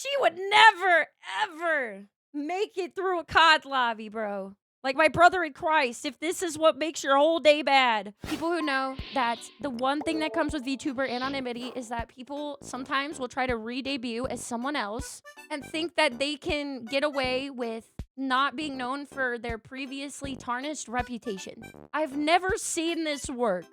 She would never, ever make it through a COD lobby, bro. Like my brother in Christ, if this is what makes your whole day bad. People who know that the one thing that comes with VTuber anonymity is that people sometimes will try to re-debut as someone else and think that they can get away with not being known for their previously tarnished reputation. I've never seen this work.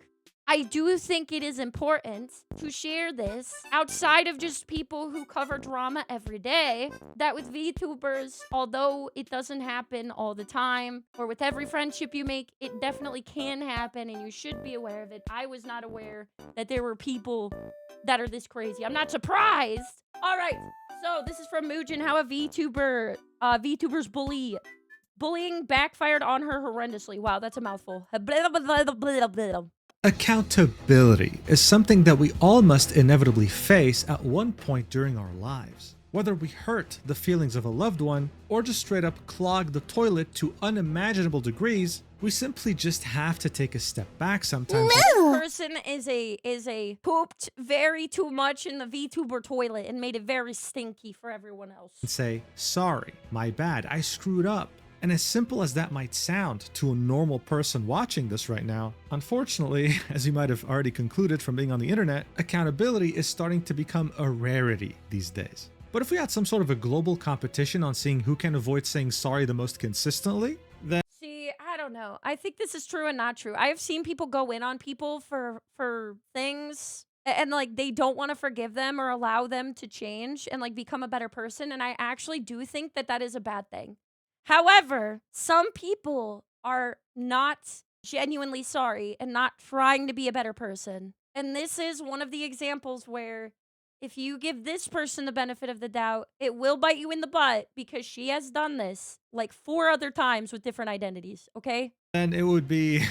I do think it is important to share this outside of just people who cover drama every day, that with VTubers, although it doesn't happen all the time, or with every friendship you make, it definitely can happen and you should be aware of it. I was not aware that there were people that are this crazy. I'm not surprised. All right, so this is from Muujin. How a VTuber's bullying backfired on her horrendously. Wow, that's a mouthful. Accountability is something that we all must inevitably face at one point during our lives. Whether we hurt the feelings of a loved one or just straight up clog the toilet to unimaginable degrees, we simply just have to take a step back sometimes. This person is a pooped very too much in the VTuber toilet and made it very stinky for everyone else. And say, sorry, my bad, I screwed up. And as simple as that might sound to a normal person watching this right now, unfortunately, as you might have already concluded from being on the internet, accountability is starting to become a rarity these days. But if we had some sort of a global competition on seeing who can avoid saying sorry the most consistently, then... See, I don't know. I think this is true and not true. I have seen people go in on people for things and like they don't want to forgive them or allow them to change and like become a better person, and I actually do think that that is a bad thing. However, some people are not genuinely sorry and not trying to be a better person. And this is one of the examples where if you give this person the benefit of the doubt, it will bite you in the butt because she has done this like 4 other times with different identities, okay? Then it would be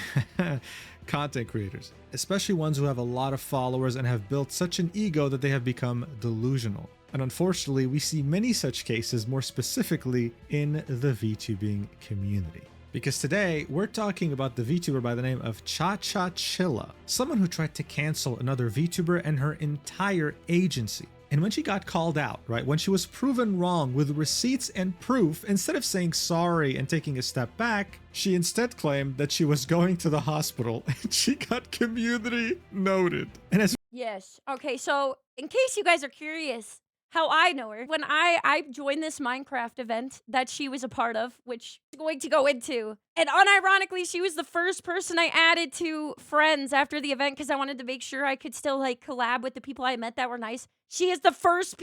content creators, especially ones who have a lot of followers and have built such an ego that they have become delusional. And unfortunately, we see many such cases more specifically in the VTubing community. Because today, we're talking about the VTuber by the name of Chilla, someone who tried to cancel another VTuber and her entire agency. And when she got called out, right, when she was proven wrong with receipts and proof, instead of saying sorry and taking a step back, she instead claimed that she was going to the hospital and she got community noted. And as Yes. Okay, so in case you guys are curious, how I know her, when I joined this Minecraft event that she was a part of, which I'm going to go into, and unironically, she was the first person I added to friends after the event because I wanted to make sure I could still like collab with the people I met that were nice. She is the first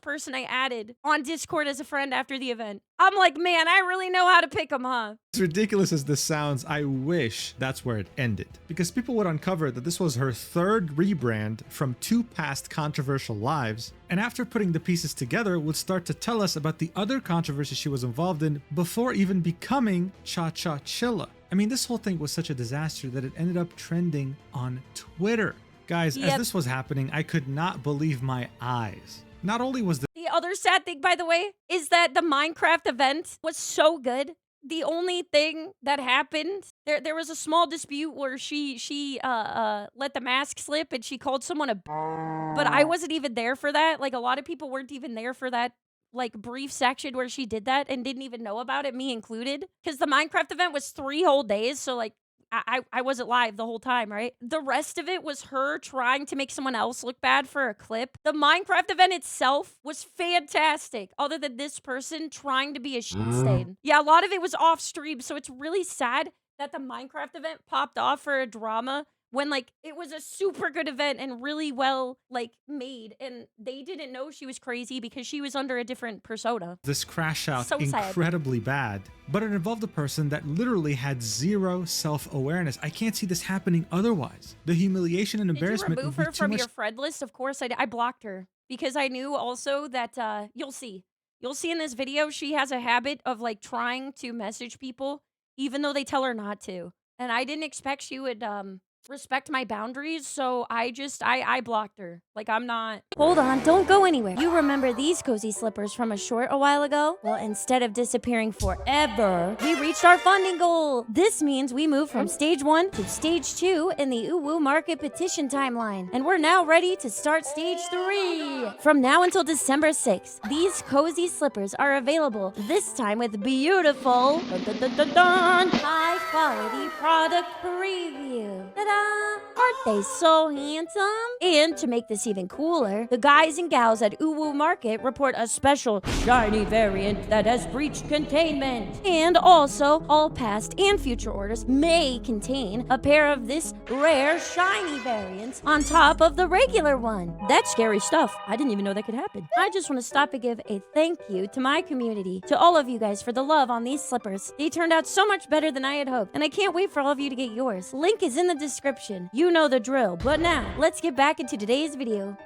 person I added on Discord as a friend after the event. I'm like, man, I really know how to pick them, huh? As ridiculous as this sounds, I wish that's where it ended. Because people would uncover that this was her third rebrand from 2 past controversial lives, and after putting the pieces together, would start to tell us about the other controversies she was involved in before even becoming Chilla. I mean, this whole thing was such a disaster that it ended up trending on Twitter. Guys, as this was happening, I could not believe my eyes. Not only was the other sad thing, by the way, is that the Minecraft event was so good. The only thing that happened, there was a small dispute where she let the mask slip and she called someone a but I wasn't even there for that. Like a lot of people weren't even there for that like brief section where she did that and didn't even know about it, me included. Because the Minecraft event was 3 whole days, so like I wasn't live the whole time, right? The rest of it was her trying to make someone else look bad for a clip. The Minecraft event itself was fantastic, other than this person trying to be a shit stain. Yeah, a lot of it was off stream, so it's really sad that the Minecraft event popped off for a drama when like it was a super good event and really well like made, and they didn't know she was crazy because she was under a different persona. this crash out So sad. incredibly bad, but it involved a person that literally had zero self-awareness. I can't see this happening otherwise. The humiliation and embarrassment Did you remove would be her too from much. your friend list? Of course I blocked her because I knew also that you'll see in this video she has a habit of like trying to message people even though they tell her not to, and I didn't expect she would respect my boundaries, so I blocked her. Like, I'm not... Hold on, don't go anywhere. You remember these cozy slippers from a short a while ago? Well, instead of disappearing forever, we reached our funding goal. This means we moved from stage 1 to stage 2 in the Uwu Market petition timeline, and we're now ready to start stage 3. From now until December 6th, these cozy slippers are available, this time with beautiful high quality product preview. Ta-da! Aren't they so handsome? And to make this even cooler, the guys and gals at Uwu Market report a special shiny variant that has breached containment. And also, all past and future orders may contain a pair of this rare shiny variants on top of the regular one. That's scary stuff. I didn't even know that could happen. I just want to stop and give a thank you to my community, to all of you guys for the love on these slippers. They turned out so much better than I had hoped, and I can't wait for all of you to get yours. Link is in the description. You know the drill. But now, let's get back into today's video.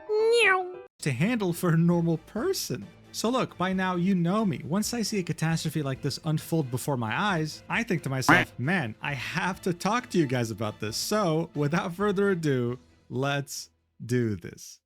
To handle for a normal person. So look, by now you know me. Once I see a catastrophe like this unfold before my eyes, I think to myself, man, I have to talk to you guys about this. So without further ado, let's do this.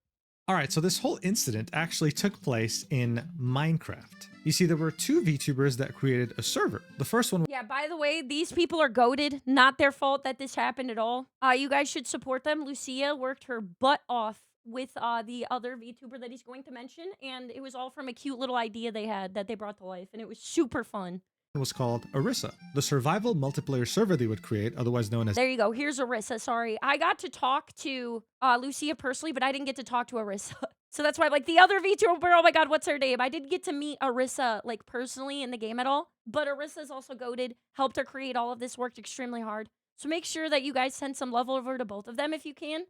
All right, so this whole incident actually took place in Minecraft. You see, there were two VTubers that created a server. The first one... Yeah, by the way, these people are goated. Not their fault that this happened at all. You guys should support them. Lucia worked her butt off with the other VTuber that he's going to mention, and it was all from a cute little idea they had that they brought to life, and it was super fun. Was called Arissa, the survival multiplayer server they would create, otherwise known as... There you go. Here's Arissa. Sorry. I got to talk to Lucia personally, but I didn't get to talk to Arissa. So that's why I'm like, the other VTuber, oh my god, what's her name? I didn't get to meet Arissa, like, personally in the game at all. But Arissa's also goated, helped her create all of this, worked extremely hard. So make sure that you guys send some love over to both of them if you can.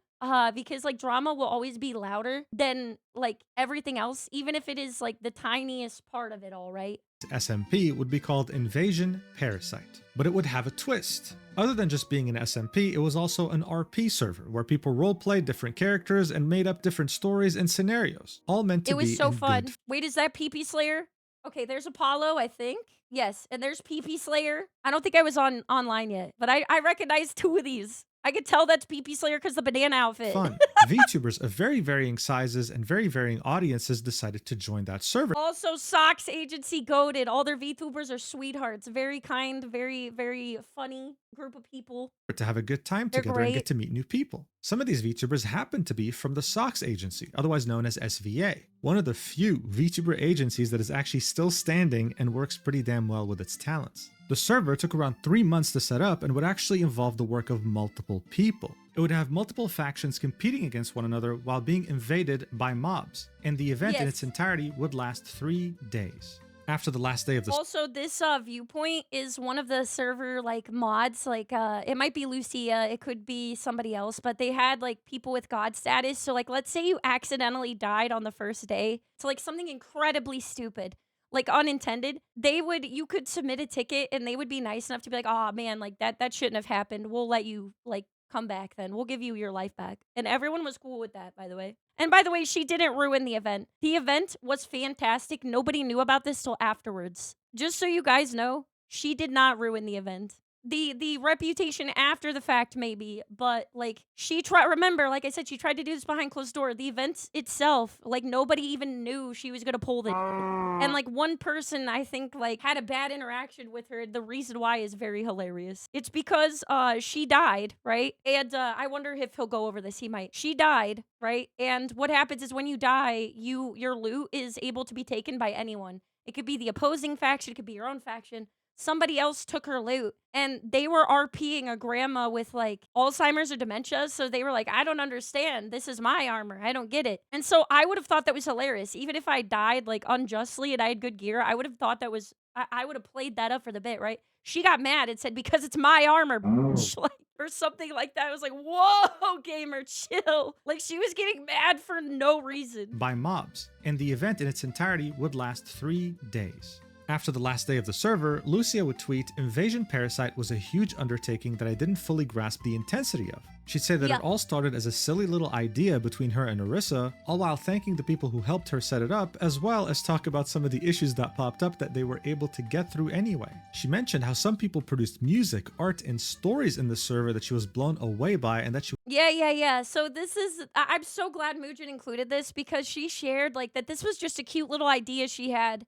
Because, like, drama will always be louder than, like, everything else, even if it is, like, the tiniest part of it all, right? SMP would be called Invasion Parasite, but it would have a twist. Other than just being an SMP, it was also an RP server where people roleplayed different characters and made up different stories and scenarios, all meant to be... It was so fun. Wait, is that PP Slayer? Okay, there's Apollo, I think. Yes, and there's PP Slayer. I don't think I was online yet, but I recognize two of these. I could tell that's PP Slayer because the banana outfit. Fun. VTubers of very varying sizes and very varying audiences decided to join that server. Also, Socks Agency goated. All their VTubers are sweethearts. Very kind, very, very funny group of people. To have a good time together and get to meet new people. Some of these VTubers happen to be from the Socks Agency, otherwise known as SVA. One of the few VTuber agencies that is actually still standing and works pretty damn well with its talents. The server took around 3 months to set up and would actually involve the work of multiple people. It would have multiple factions competing against one another while being invaded by mobs, and the event in its entirety would last 3 days. After the last day of the... Also, this viewpoint is one of the server, like, mods. Like, it might be Lucia, it could be somebody else, but they had, like, people with god status. So, like, let's say you accidentally died on the first day. So, like, something incredibly stupid, like, unintended, you could submit a ticket and they would be nice enough to be like, oh man, like, that shouldn't have happened. We'll let you, like, come back then. We'll give you your life back. And everyone was cool with that, by the way. And by the way, she didn't ruin the event. The event was fantastic. Nobody knew about this till afterwards. Just so you guys know, she did not ruin the event. The reputation after the fact, maybe, but, like, remember, like I said, she tried to do this behind closed door. The event itself, like, nobody even knew she was gonna pull it. And, like, one person, I think, like, had a bad interaction with her. The reason why is very hilarious. It's because, she died, right? And, I wonder if he'll go over this. He might. She died, right? And what happens is when you die, your loot is able to be taken by anyone. It could be the opposing faction, it could be your own faction. Somebody else took her loot, and they were RPing a grandma with, like, Alzheimer's or dementia, so they were like, I don't understand. This is my armor. I don't get it. And so I would have thought that was hilarious. Even if I died, like, unjustly and I had good gear, I would have thought that was... I would have played that up for the bit, right? She got mad and said, because it's my armor, bitch. Like, or something like that. I was like, whoa, gamer, chill. Like, she was getting mad for no reason. By mobs, and the event in its entirety would last 3 days. After the last day of the server, Lucia would tweet, "Invasion Parasite was a huge undertaking that I didn't fully grasp the intensity of." She'd say that Yeah. it all started as a silly little idea between her and Orisa, all while thanking the people who helped her set it up, as well as talk about some of the issues that popped up that they were able to get through anyway. She mentioned how some people produced music, art, and stories in the server that she was blown away by, and that she Yeah. So this is, I'm so glad Mugen included this because she shared like that this was just a cute little idea she had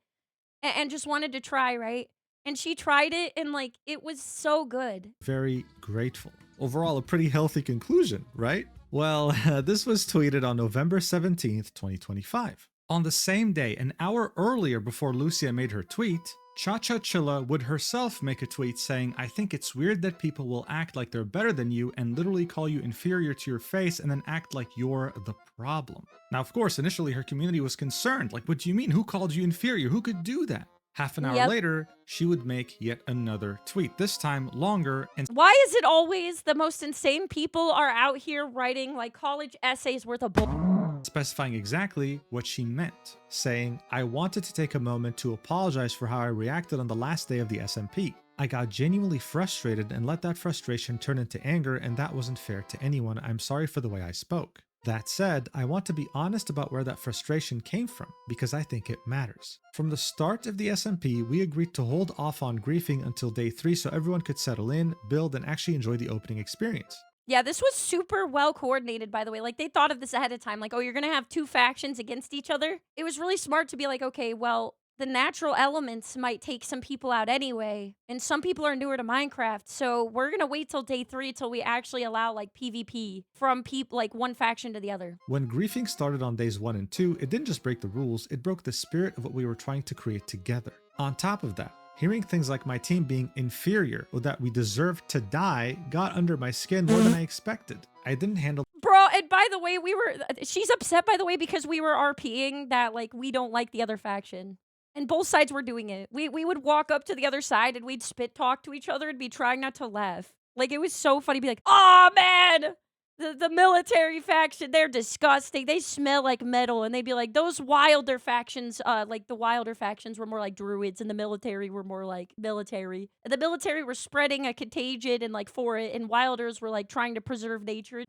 and just wanted to try, right? And she tried it and like it was so good. very grateful. Overall, a pretty healthy conclusion, right? Well, this was tweeted on November 17th, 2025. On the same day, an hour earlier before Lucia made her tweet, Cha-Cha Chilla would herself make a tweet saying, "I think it's weird that people will act like they're better than you and literally call you inferior to your face and then act like you're the problem." Now, of course, initially her community was concerned. Like, what do you mean? Who called you inferior? Who could do that? Half an hour Yep. later, she would make yet another tweet, this time longer, and Why is it always the most insane people are out here writing like college essays worth of bull? specifying exactly what she meant, saying, "I wanted to take a moment to apologize for how I reacted on the last day of the SMP. I got genuinely frustrated and let that frustration turn into anger, and that wasn't fair to anyone. I'm sorry for the way I spoke. That said, I want to be honest about where that frustration came from, because I think it matters. From the start of the SMP, we agreed to hold off on griefing until day 3 so everyone could settle in, build, and actually enjoy the opening experience." Yeah, this was super well coordinated, by the way. Like, they thought of this ahead of time. Like, oh, you're going to have two factions against each other. It was really smart to be like, okay, well, the natural elements might take some people out anyway. And some people are newer to Minecraft. So we're going to wait till day 3 till we actually allow, like, PvP from like one faction to the other. When griefing started on days 1 and 2, it didn't just break the rules, it broke the spirit of what we were trying to create together. On top of that, hearing things like my team being inferior or that we deserved to die got under my skin more than I expected. I didn't handle Bro, and by the way, she's upset, by the way, because we were RPing that, like, we don't like the other faction. And both sides were doing it. We would walk up to the other side and we'd spit talk to each other and be trying not to laugh. Like, it was so funny. Be like, "Oh, man, the military faction, they're disgusting. They smell like metal." And they'd be like, "Those wilder factions, like the wilder factions were more like druids and the military were more like military. And the military were spreading a contagion and like for it, and wilders were like trying to preserve nature."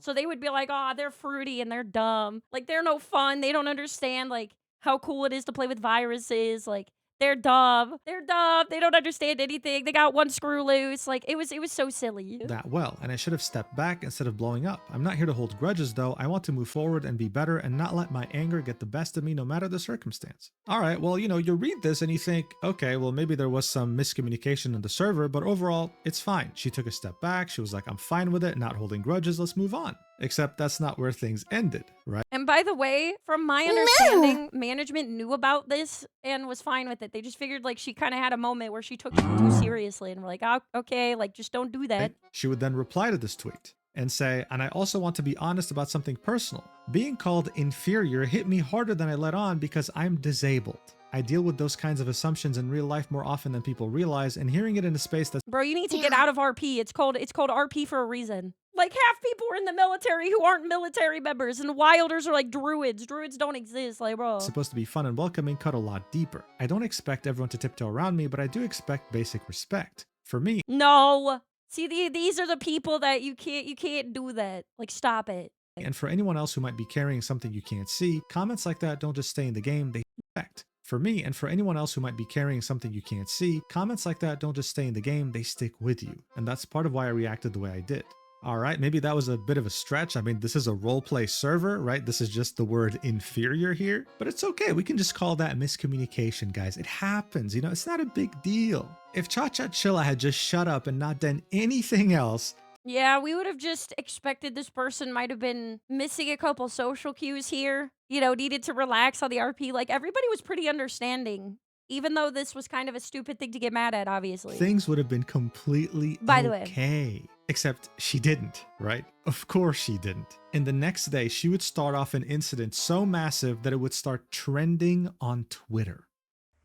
So they would be like, "Oh, they're fruity and they're dumb. Like, they're no fun. They don't understand like how cool it is to play with viruses. Like, they're dumb. They're dumb. They don't understand anything. They got one screw loose." Like, it was so silly. that well, and I should have stepped back instead of blowing up. I'm not here to hold grudges though. I want to move forward and be better and not let my anger get the best of me no matter the circumstance. Alright, well, you read this and you think, okay, well maybe there was some miscommunication in the server, but overall, it's fine. She took a step back, she was like, "I'm fine with it, not holding grudges, let's move on." Except that's not where things ended, right? And by the way, from my understanding, management knew about this and was fine with it. They just figured like she kind of had a moment where she took it too seriously and were like, "Oh, okay, like just don't do that." She would then reply to this tweet and say, "And I also want to be honest about something personal. Being called inferior hit me harder than I let on because I'm disabled. I deal with those kinds of assumptions in real life more often than people realize, and hearing it in a space that's..." Bro, you need to get out of RP. It's called RP for a reason. Like, half people are in the military who aren't military members, and wilders are like druids. Druids don't exist, like, bro. supposed to be fun and welcoming cut a lot deeper. I don't expect everyone to tiptoe around me, but I do expect basic respect. For me, No. See, these are the people that you can't do that. Like, stop it. and for anyone else who might be carrying something you can't see, comments like that don't just stay in the game, they affect. For me, and for anyone else who might be carrying something you can't see, comments like that don't just stay in the game, they stick with you. And that's part of why I reacted the way I did. Alright, maybe that was a bit of a stretch. I mean, this is a roleplay server, right? This is just the word inferior here. But it's okay, we can just call that miscommunication, guys. It happens, it's not a big deal. If Cha-Cha Chilla had just shut up and not done anything else, Yeah, we would have just expected this person might have been missing a couple social cues here. Needed to relax on the RP. Like, everybody was pretty understanding. Even though this was kind of a stupid thing to get mad at, obviously. things would have been completely By the way. okay. Except she didn't, right? Of course she didn't. And the next day, she would start off an incident so massive that it would start trending on Twitter.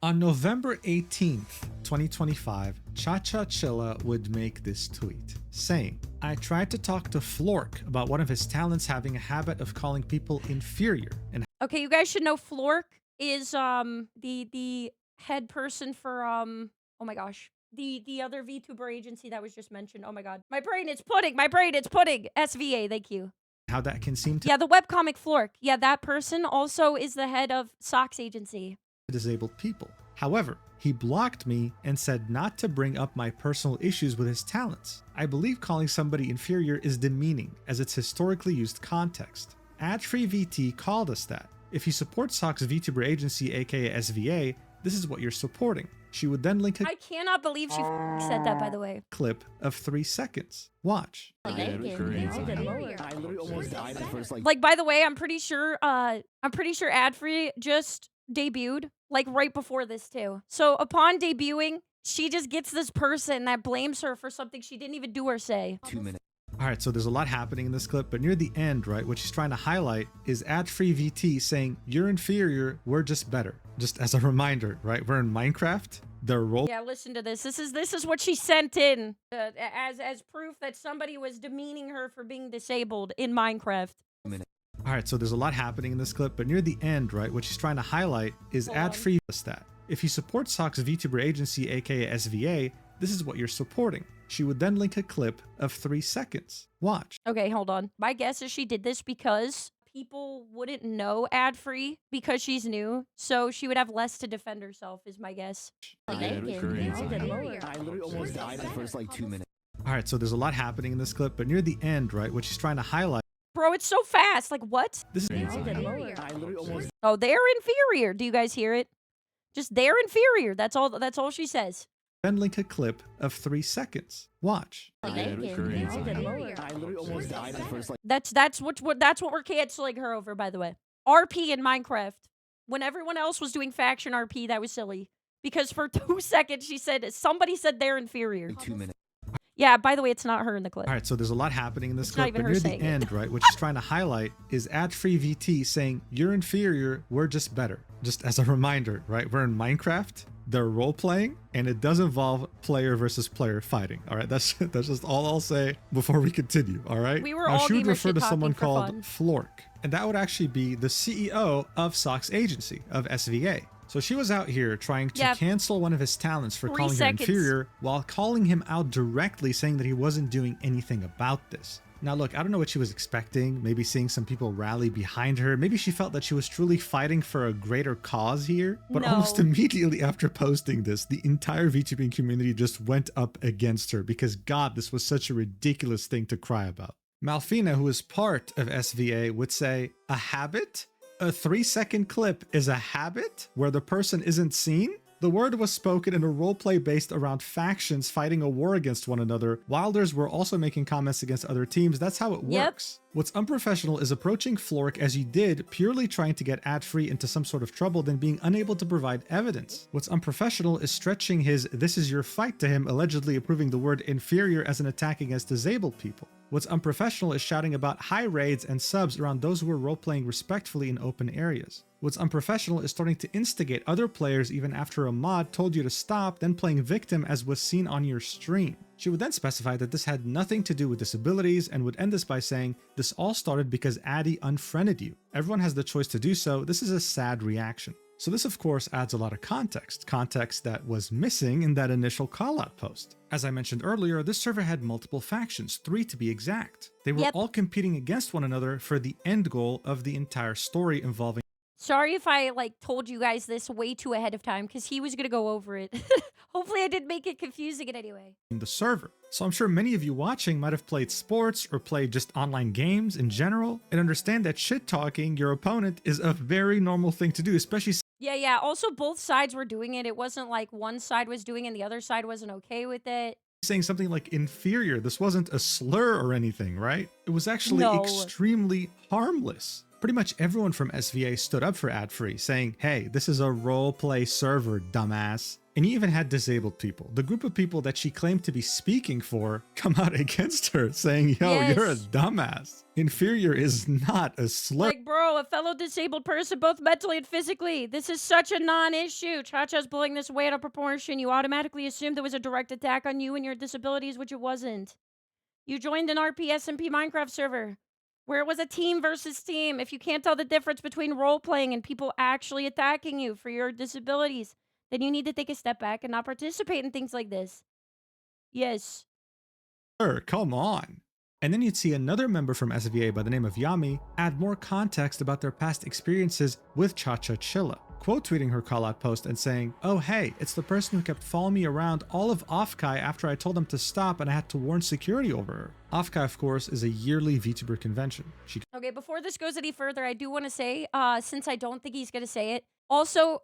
On November 18th, 2025, Cha-Cha Chilla would make this tweet, saying, "I tried to talk to Flork about one of his talents having a habit of calling people inferior, and Okay, you guys should know Flork is the head person for oh my gosh. The other VTuber agency that was just mentioned. Oh my god. My brain is pudding. My brain is pudding. SVA, thank you. How that can seem to Yeah, the webcomic Flork. Yeah, that person also is the head of Socks agency. disabled people. However, he blocked me and said not to bring up my personal issues with his talents. I believe calling somebody inferior is demeaning, as it's historically used context. Ad-free VT called us that. If you support Sock's VTuber agency, aka SVA, this is what you're supporting. She would then link a I cannot believe she said that, by the way. clip of 3 seconds. Watch. Like, by the way, I'm pretty sure ad-free just debuted, like, right before this, too. So, upon debuting, she just gets this person that blames her for something she didn't even do or say. 2 minutes. Alright, so there's a lot happening in this clip, but near the end, right, what she's trying to highlight is ad-free VT saying, you're inferior, we're just better. Just as a reminder, right, we're in Minecraft, their role Yeah, listen to this. This is what she sent in as proof that somebody was demeaning her for being disabled in Minecraft. Alright, so there's a lot happening in this clip, but near the end, right, what she's trying to highlight is ad-free stat. If you support Sock's VTuber agency, aka SVA, this is what you're supporting. She would then link a clip of 3 seconds. Watch. Okay, hold on. My guess is she did this because people wouldn't know ad-free because she's new, so she would have less to defend herself, is my guess. I literally almost died in the first like 2 minutes. Alright, so there's a lot happening in this clip, but near the end, right, what she's trying to highlight. Bro, it's so fast. Like, what? This is I literally almost Oh, they're inferior. Do you guys hear it? Just they're inferior. That's all she says. then link a clip of 3 seconds. Watch. I literally almost died in the first like That's what we're canceling her over, by the way. RP in Minecraft. When everyone else was doing faction RP, that was silly. Because for 2 seconds she said somebody said they're inferior. 2 minutes. Yeah, by the way, it's not her in the clip. Alright, so there's a lot happening in this It's not clip, even but her near the saying it. end, right, what she's trying to highlight is ad-free VT saying, you're inferior, we're just better. Just as a reminder, right, we're in Minecraft, they're role-playing, and it does involve player versus player fighting. Alright, that's just all I'll say before we continue, alright? We were now, all she would gamer refer to shit someone talking for called fun. Flork, and that would actually be the CEO of Sock's agency, of SVA. So she was out here trying to Yeah. cancel one of his talents for 3 calling seconds. her inferior while calling him out directly, saying that he wasn't doing anything about this. Now look, I don't know what she was expecting, maybe seeing some people rally behind her, maybe she felt that she was truly fighting for a greater cause here, but No. almost immediately after posting this, the entire VTubing community just went up against her because god, this was such a ridiculous thing to cry about. Malfina, who is part of SVA, would say, a habit? A 3-second clip is a habit where the person isn't seen? The word was spoken in a roleplay based around factions fighting a war against one another. Wilders were also making comments against other teams. That's how it Yep. works. What's unprofessional is approaching Flork as you did, purely trying to get ad-free into some sort of trouble, then being unable to provide evidence. What's unprofessional is stretching his "this is your fight" to him, allegedly approving the word inferior as an attack against disabled people. What's unprofessional is shouting about high raids and subs around those who are role-playing respectfully in open areas. What's unprofessional is starting to instigate other players even after a mod told you to stop, then playing victim as was seen on your stream. She would then specify that this had nothing to do with disabilities and would end this by saying, this all started because Addy unfriended you. Everyone has the choice to do so. This is a sad reaction. So this of course adds a lot of context that was missing in that initial callout post. As I mentioned earlier, this server had multiple factions, 3 to be exact. They were Yep. all competing against one another for the end goal of the entire story involving Sorry if I told you guys this way too ahead of time because he was gonna go over it. Hopefully I didn't make it confusing in any way. the server. So I'm sure many of you watching might have played sports or played just online games in general and understand that shit talking your opponent is a very normal thing to do, especially Yeah. Also, both sides were doing it. It wasn't like one side was doing it and the other side wasn't okay with it. saying something like inferior. This wasn't a slur or anything, right? It was actually No. extremely harmless. Pretty much everyone from SVA stood up for ad-free, saying, hey, this is a roleplay server, dumbass. And you even had disabled people. The group of people that she claimed to be speaking for come out against her, saying, yo, you're a Yes. dumbass. Inferior is not a slur. Like, bro, a fellow disabled person, both mentally and physically. This is such a non-issue. Chacha's blowing this way out of proportion. You automatically assumed there was a direct attack on you and your disabilities, which it wasn't. You joined an RP SMP Minecraft server where it was a team versus team. If you can't tell the difference between role-playing and people actually attacking you for your disabilities, then you need to take a step back and not participate in things like this. Yes. Sir, come on. And then you'd see another member from SVA by the name of Yami add more context about their past experiences with Cha-Cha Chilla, quote tweeting her call-out post and saying, "Oh hey, it's the person who kept following me around all of Offkai after I told them to stop and I had to warn security over her." Offkai, of course, is a yearly VTuber convention. Okay, before this goes any further, I do want to say, since I don't think he's gonna say it, also,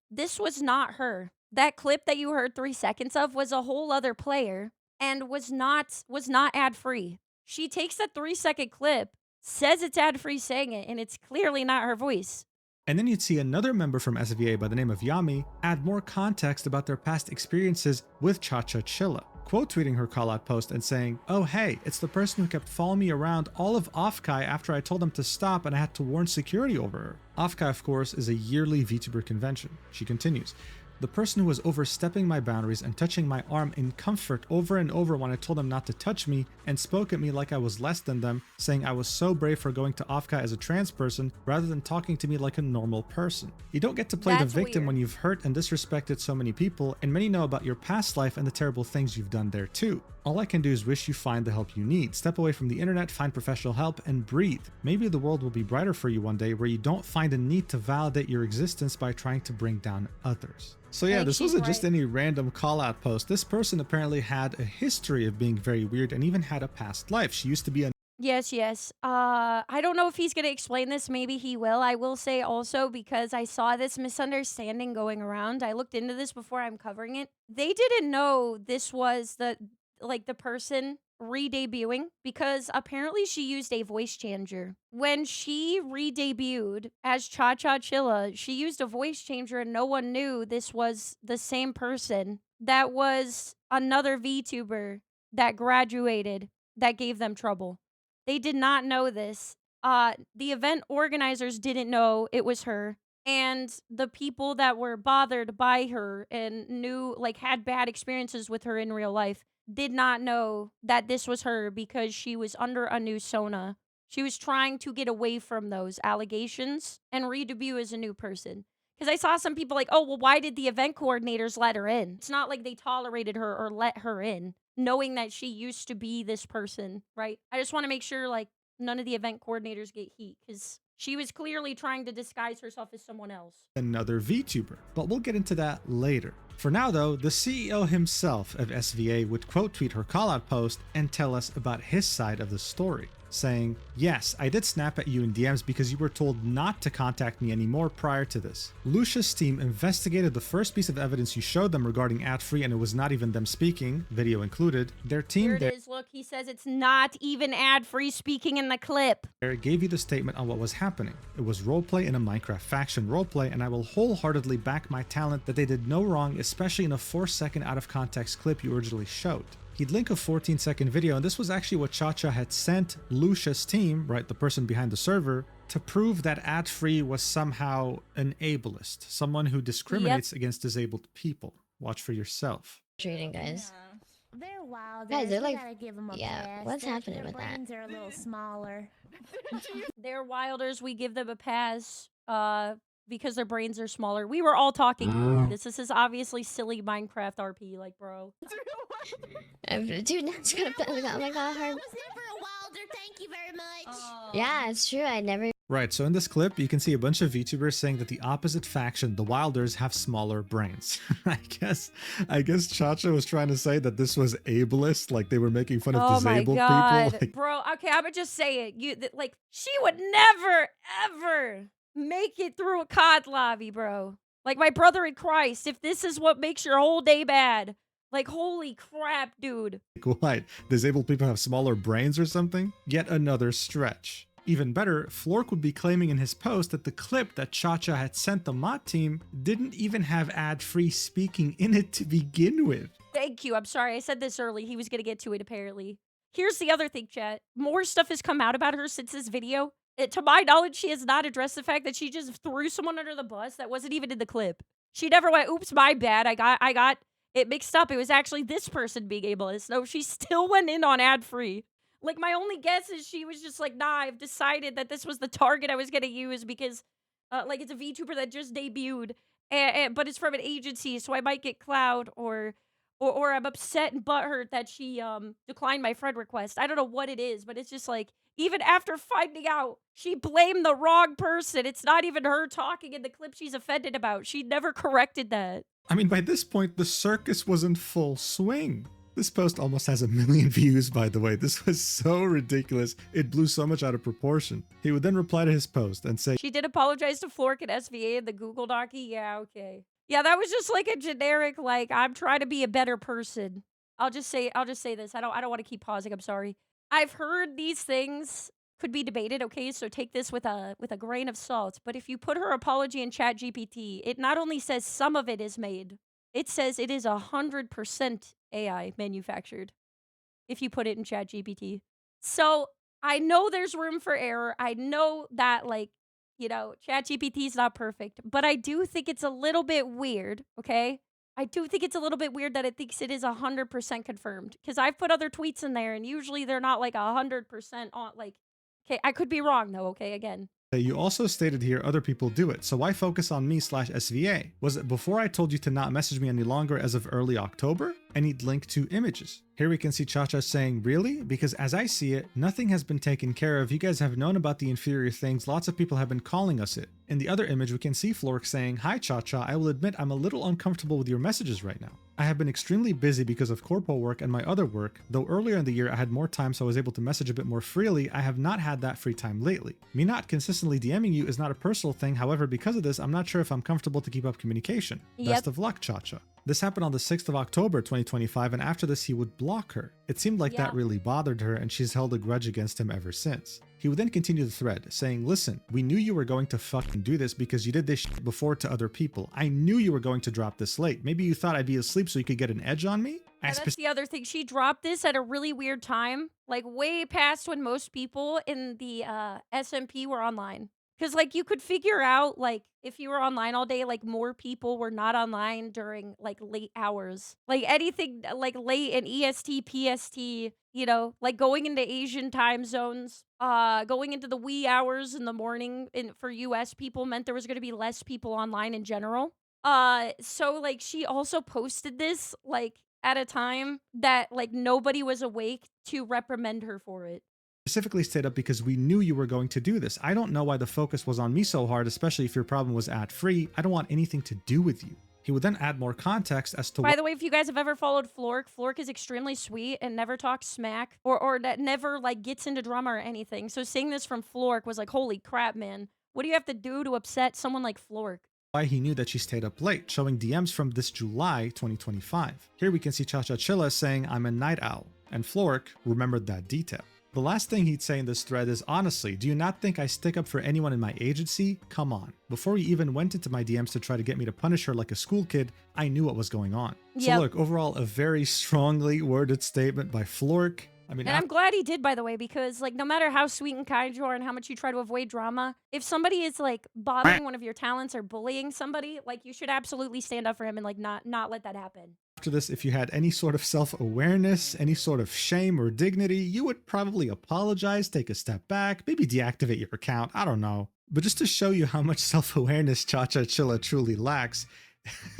this was not her. That clip that you heard 3 seconds of was a whole other player and was not ad-free. She takes a 3-second clip, says it's ad-free saying it, and it's clearly not her voice. And then you'd see another member from SVA by the name of Yami add more context about their past experiences with Cha-Cha Chilla, quote tweeting her call-out post and saying, "Oh hey, it's the person who kept following me around all of Offkai after I told them to stop and I had to warn security over her." Offkai, of course, is a yearly VTuber convention. She continues, "The person who was overstepping my boundaries and touching my arm in comfort over and over when I told them not to touch me and spoke at me like I was less than them, saying I was so brave for going to Offkai as a trans person rather than talking to me like a normal person." You don't get to play That's the victim weird. when you've hurt and disrespected so many people, and many know about your past life and the terrible things you've done there too. All I can do is wish you find the help you need. Step away from the internet, find professional help, and breathe. Maybe the world will be brighter for you one day where you don't find a need to validate your existence by trying to bring down others. So yeah, Like, this she's wasn't just right. any random call-out post. This person apparently had a history of being very weird and even had a past life. She used to be a Yes. I don't know if he's gonna explain this. Maybe he will. I will say also, because I saw this misunderstanding going around. I looked into this before I'm covering it. They didn't know this was the person re-debuting, because apparently she used a voice changer. When she re-debuted as Cha-Cha Chilla, she used a voice changer and no one knew this was the same person that was another VTuber that graduated that gave them trouble. They did not know this. The event organizers didn't know it was her. And the people that were bothered by her and knew, like, had bad experiences with her in real life did not know that this was her because she was under a new Sona. She was trying to get away from those allegations and re-debut as a new person. Because I saw some people like, oh, well, why did the event coordinators let her in? It's not like they tolerated her or let her in, knowing that she used to be this person, right? I just want to make sure, like, none of the event coordinators get heat, because she was clearly trying to disguise herself as someone else. another VTuber, but we'll get into that later. For now though, the CEO himself of SVA would quote tweet her call-out post and tell us about his side of the story, saying, "Yes, I did snap at you in DMs because you were told not to contact me anymore prior to this. Lucia's team investigated the first piece of evidence you showed them regarding ad-free and it was not even them speaking, video included. Their team Here it is. Look, he says it's not even ad-free speaking in the clip. there gave you the statement on what was happening. It was roleplay in a Minecraft faction roleplay, and I will wholeheartedly back my talent that they did no wrong, especially in a 4-second out of context clip you originally showed." He'd link a 14-second video, and this was actually what Cha-Cha had sent Lucia's team, right, the person behind the server, to prove that ad-free was somehow an ableist, someone who discriminates against disabled people. Watch for yourself. Treating guys. They're wild. Guys, they're like- gotta give 'em a yeah, pass. what's Their- happening their with that? brains are a little smaller. They're wilders. We give them a pass because their brains are smaller. We were all talking. This is obviously silly Minecraft RP, like, bro. Dude, that's gonna oh my god, hard. was never a wilder. Thank you very much. Yeah, it's true. I never. Right, so in this clip, you can see a bunch of VTubers saying that the opposite faction, the Wilders, have smaller brains. I guess Cha-Cha was trying to say that this was ableist, like they were making fun of Oh my disabled god, people. Like, bro. Okay, I'm gonna just say it. Like, she would never ever make it through a COD lobby, bro. Like, my brother in Christ, if this is what makes your whole day bad, like, holy crap, dude. what? Disabled people have smaller brains or something? Yet another stretch. Even better, Flork would be claiming in his post that the clip that Cha-Cha had sent the mod team didn't even have ad-free speaking in it to begin with. Thank you. I'm sorry. I said this early. He was gonna get to it, apparently. Here's the other thing, chat. More stuff has come out about her since this video. To my knowledge, she has not addressed the fact that she just threw someone under the bus that wasn't even in the clip. She never went, oops, my bad. I got it mixed up. It was actually this person being ableist. No, she still went in on ad-free. Like, my only guess is she was just like, nah, I've decided that this was the target I was gonna use because, like, it's a VTuber that just debuted, but it's from an agency, so I might get clout or I'm upset and butthurt that she declined my friend request. I don't know what it is, but it's just like even after finding out, she blamed the wrong person. It's not even her talking in the clip she's offended about. She never corrected that. I mean, by this point, the circus was in full swing. This post almost has 1 million views, by the way. This was so ridiculous. It blew so much out of proportion. He would then reply to his post and say, She did apologize to Flork and SVA in the Google Docky. Yeah, okay. Yeah, that was just like a generic, like, I'm trying to be a better person. I'll just say this. I don't want to keep pausing. I'm sorry. I've heard these things could be debated, okay? So take this with a grain of salt. But if you put her apology in ChatGPT, it not only says some of it is made, it says it is 100% AI manufactured if you put it in ChatGPT. So I know there's room for error. I know that, like, you know, ChatGPT is not perfect, but I do think it's a little bit weird, okay? I do think it's a little bit weird that it thinks it is 100% confirmed, because I've put other tweets in there, and usually they're not, like, 100% on, like, okay, I could be wrong, though, okay, again. you also stated here other people do it, so why focus on me/SVA? Was it before I told you to not message me any longer as of early October? I need link to images. Here we can see Cha-Cha saying, really? Because as I see it, nothing has been taken care of. You guys have known about the inferior things. Lots of people have been calling us it. In the other image, we can see Flork saying, hi Cha-Cha, I will admit I'm a little uncomfortable with your messages right now. I have been extremely busy because of corpo work and my other work. Though earlier in the year I had more time so I was able to message a bit more freely, I have not had that free time lately. Me not consistently DMing you is not a personal thing, however because of this I'm not sure if I'm comfortable to keep up communication. Best of luck, Cha-Cha. This happened on the 6th of October 2025, and after this he would block her. It seemed like that really bothered her, and she's held a grudge against him ever since. He would then continue the thread, saying, listen, we knew you were going to fucking do this because you did this shit before to other people. I knew you were going to drop this late. Maybe you thought I'd be asleep so you could get an edge on me? Yeah, that's the other thing. She dropped this at a really weird time, like way past when most people in the SMP were online. Because, like, you could figure out, like, if you were online all day, like, more people were not online during, like, late hours. Like, anything, like, late in EST, PST, you know, like, going into Asian time zones, going into the wee hours in the morning for US people meant there was going to be less people online in general. So, like, she also posted this, like, at a time that, like, nobody was awake to reprimand her for it. Specifically stayed up because we knew you were going to do this. I don't know why the focus was on me so hard, especially if your problem was ad-free. I don't want anything to do with you. He would then add more context as to By the way, if you guys have ever followed Flork, Flork is extremely sweet and never talks smack or that never, like, gets into drama or anything. So seeing this from Flork was like, holy crap, man. What do you have to do to upset someone like Flork? Why he knew that she stayed up late, showing DMs from this July 2025. Here we can see Cha-Cha Chilla saying, I'm a night owl, and Flork remembered that detail. The last thing he'd say in this thread is, honestly, do you not think I stick up for anyone in my agency? Come on. Before he even went into my DMs to try to get me to punish her like a school kid, I knew what was going on. So look, overall, a very strongly worded statement by Flork. I mean, and I'm glad he did, by the way, because, like, no matter how sweet and kind you are and how much you try to avoid drama, if somebody is, like, bothering one of your talents or bullying somebody, like, you should absolutely stand up for him and, like, not let that happen. After this, if you had any sort of self-awareness, any sort of shame or dignity, you would probably apologize, take a step back, maybe deactivate your account, I don't know. But just to show you how much self-awareness Cha-Cha Chilla truly lacks,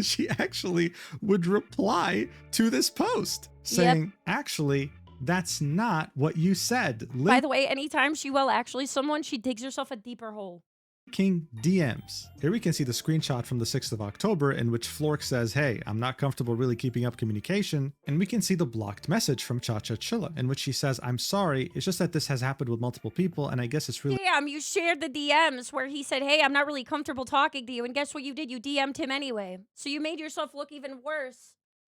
she actually would reply to this post, saying, actually, that's not what you said. By the way, anytime she will actually someone, she digs herself a deeper hole. King DMs. Here we can see the screenshot from the 6th of October in which Flork says, hey, I'm not comfortable really keeping up communication. And we can see the blocked message from Cha-Cha Chilla in which she says, I'm sorry, it's just that this has happened with multiple people and I guess it's really— Damn, you shared the DMs where he said, hey, I'm not really comfortable talking to you. And guess what you did? You DM'd him anyway. So you made yourself look even worse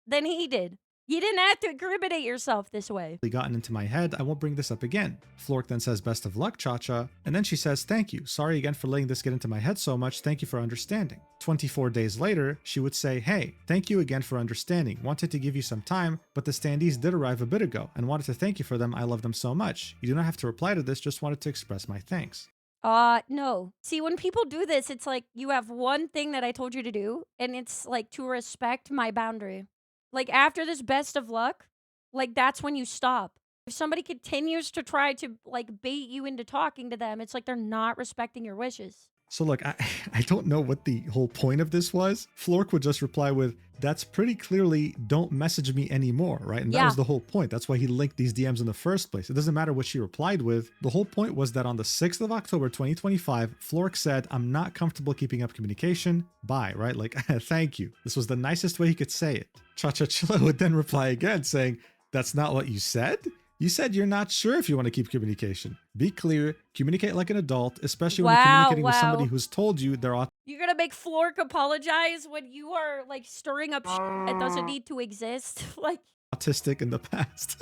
than he did. You didn't have to incriminate yourself this way. Gotten into my head, I won't bring this up again. Flork then says, best of luck, Cha-Cha. And then she says, thank you. Sorry again for letting this get into my head so much. Thank you for understanding. 24 days later, she would say, hey, thank you again for understanding. Wanted to give you some time, but the standees did arrive a bit ago and wanted to thank you for them. I love them so much. You do not have to reply to this, just wanted to express my thanks. No. See, when people do this, it's like you have one thing that I told you to do, and it's like to respect my boundary. Like, after this best of luck, like, that's when you stop. If somebody continues to try to, like, bait you into talking to them, it's like they're not respecting your wishes. So look, I don't know what the whole point of this was. Flork would just reply with, that's pretty clearly don't message me anymore, right? And that Yeah. was the whole point. That's why he linked these DMs in the first place. It doesn't matter what she replied with. The whole point was that on the 6th of October, 2025, Flork said, I'm not comfortable keeping up communication. Bye, right? Like, thank you. This was the nicest way he could say it. Cha-Cha Chilla would then reply again saying, that's not what you said? You said you're not sure if you want to keep communication. Be clear, communicate like an adult, especially when you're communicating with somebody who's told you they're You're gonna make Flork apologize when you are like stirring up shit that doesn't need to exist. Like, autistic in the past.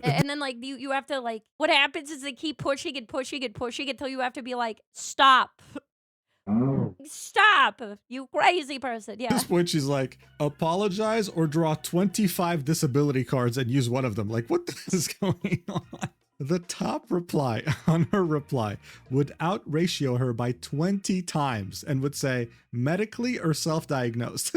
and then like you have to like, what happens is they keep pushing and pushing and pushing until you have to be like, stop. Stop, you crazy person. At Yeah. this point, she's like, apologize or draw 25 disability cards and use one of them. Like, what is going on? The top reply on her reply would out-ratio her by 20 times and would say, medically or self-diagnosed.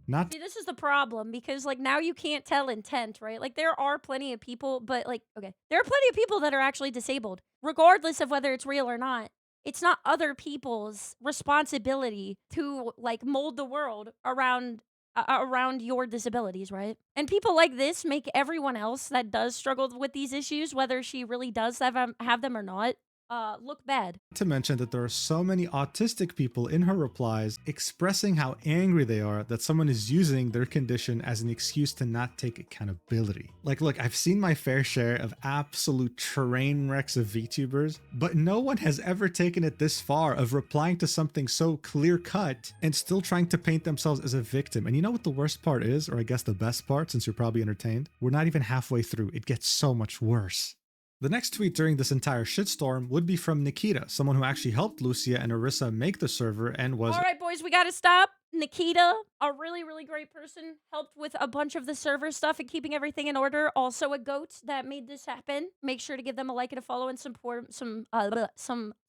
Not See, this is the problem because like now you can't tell intent, right? Like there are plenty of people, but like, okay, there are plenty of people that are actually disabled, regardless of whether it's real or not. It's not other people's responsibility to like mold the world around around your disabilities, right? And people like this make everyone else that does struggle with these issues, whether she really does have them or not, look bad. to mention that there are so many autistic people in her replies expressing how angry they are that someone is using their condition as an excuse to not take accountability. Like, look, I've seen my fair share of absolute train wrecks of VTubers, but no one has ever taken it this far of replying to something so clear cut and still trying to paint themselves as a victim. And you know what the worst part is, or I guess the best part, since you're probably entertained? We're not even halfway through. It gets so much worse. The next tweet during this entire shitstorm would be from Nikita, someone who actually helped Lucia and Arissa make the server and was— All right, boys, we gotta stop. Nikita, a really, really great person, helped with a bunch of the server stuff and keeping everything in order. Also a goat that made this happen. Make sure to give them a like and a follow and support some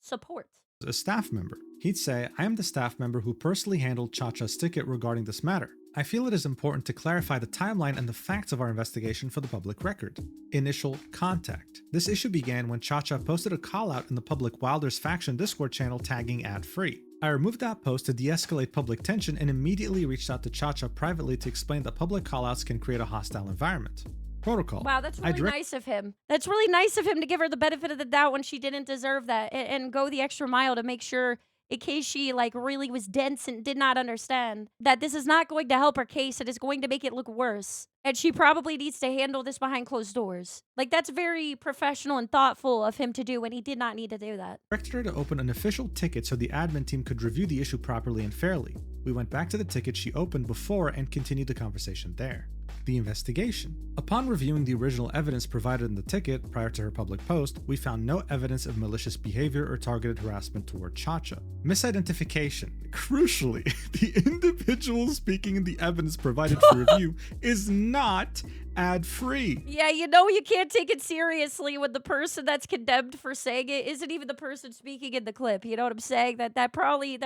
support. a staff member. He'd say, I am the staff member who personally handled Cha-Cha's ticket regarding this matter. I feel it is important to clarify the timeline and the facts of our investigation for the public record. Initial contact. This issue began when Cha-Cha posted a call out in the public Wilders faction Discord channel tagging ad-free. I removed that post to de-escalate public tension and immediately reached out to Cha-Cha privately to explain that public callouts can create a hostile environment. Protocol. Wow, that's really nice of him. That's really nice of him to give her the benefit of the doubt when she didn't deserve that and go the extra mile to make sure, in case she like really was dense and did not understand, that this is not going to help her case. It is going to make it look worse. And she probably needs to handle this behind closed doors. Like, that's very professional and thoughtful of him to do, and he did not need to do that. Directed her to open an official ticket so the admin team could review the issue properly and fairly. We went back to the ticket she opened before and continued the conversation there. The investigation. Upon reviewing the original evidence provided in the ticket prior to her public post, we found no evidence of malicious behavior or targeted harassment toward Cha-Cha. Misidentification. Crucially, the individual speaking in the evidence provided for review is not ad-free. Yeah, you know you can't take it seriously when the person that's condemned for saying it isn't even the person speaking in the clip. You know what I'm saying? That probably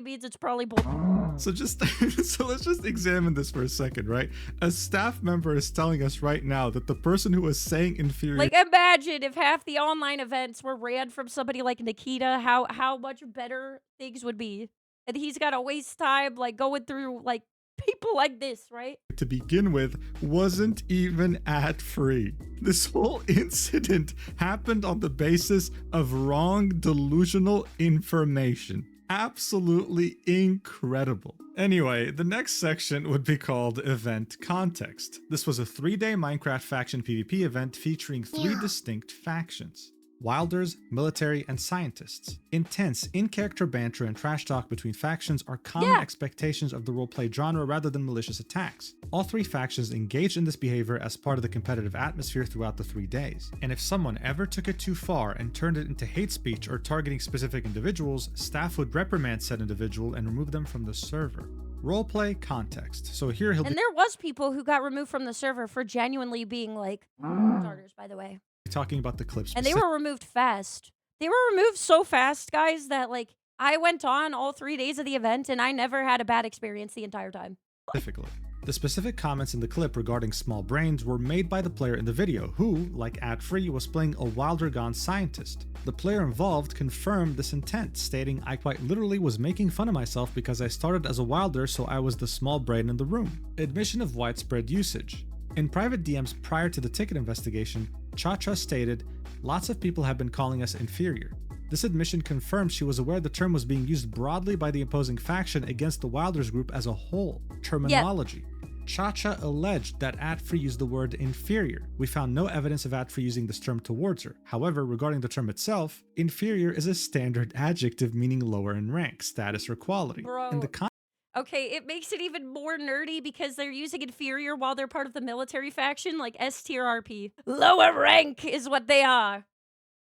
means it's probably bull. So let's just examine this for a second, right? A staff member is telling us right now that the person who was saying inferior— Like, imagine if half the online events were ran from somebody like Nikita, how much better things would be. And he's got to waste time, like, going through, like, people like this, right? to begin with wasn't even ad-free. This whole incident happened on the basis of wrong delusional information. Absolutely incredible. Anyway, the next section would be called Event Context. This was a 3-day Minecraft faction PvP event featuring 3 distinct factions: Wilders, military, and scientists. Intense, in-character banter and trash talk between factions are common expectations of the roleplay genre rather than malicious attacks. All 3 factions engaged in this behavior as part of the competitive atmosphere throughout the 3 days. And if someone ever took it too far and turned it into hate speech or targeting specific individuals, staff would reprimand said individual and remove them from the server. Roleplay context. So here he'll And there was people who got removed from the server for genuinely being, like, starters, by the way. talking about the clips. And they were removed fast. They were removed so fast, guys, that, like, I went on all 3 days of the event and I never had a bad experience the entire time. Specifically. The specific comments in the clip regarding small brains were made by the player in the video, who, like Adfree, was playing a Wilder Gone scientist. The player involved confirmed this intent, stating, "I quite literally was making fun of myself because I started as a Wilder, so I was the small brain in the room." Admission of widespread usage. In private DMs prior to the ticket investigation, Cha-Cha stated, "Lots of people have been calling us inferior." This admission confirms she was aware the term was being used broadly by the opposing faction against the Wilders group as a whole. Terminology. Cha-Cha alleged that Adfree used the word inferior. We found no evidence of Adfree using this term towards her. However, regarding the term itself, inferior is a standard adjective meaning lower in rank, status, or quality. Bro. In the Okay, it makes it even more nerdy because they're using inferior while they're part of the military faction, like S tier RP. Lower rank is what they are.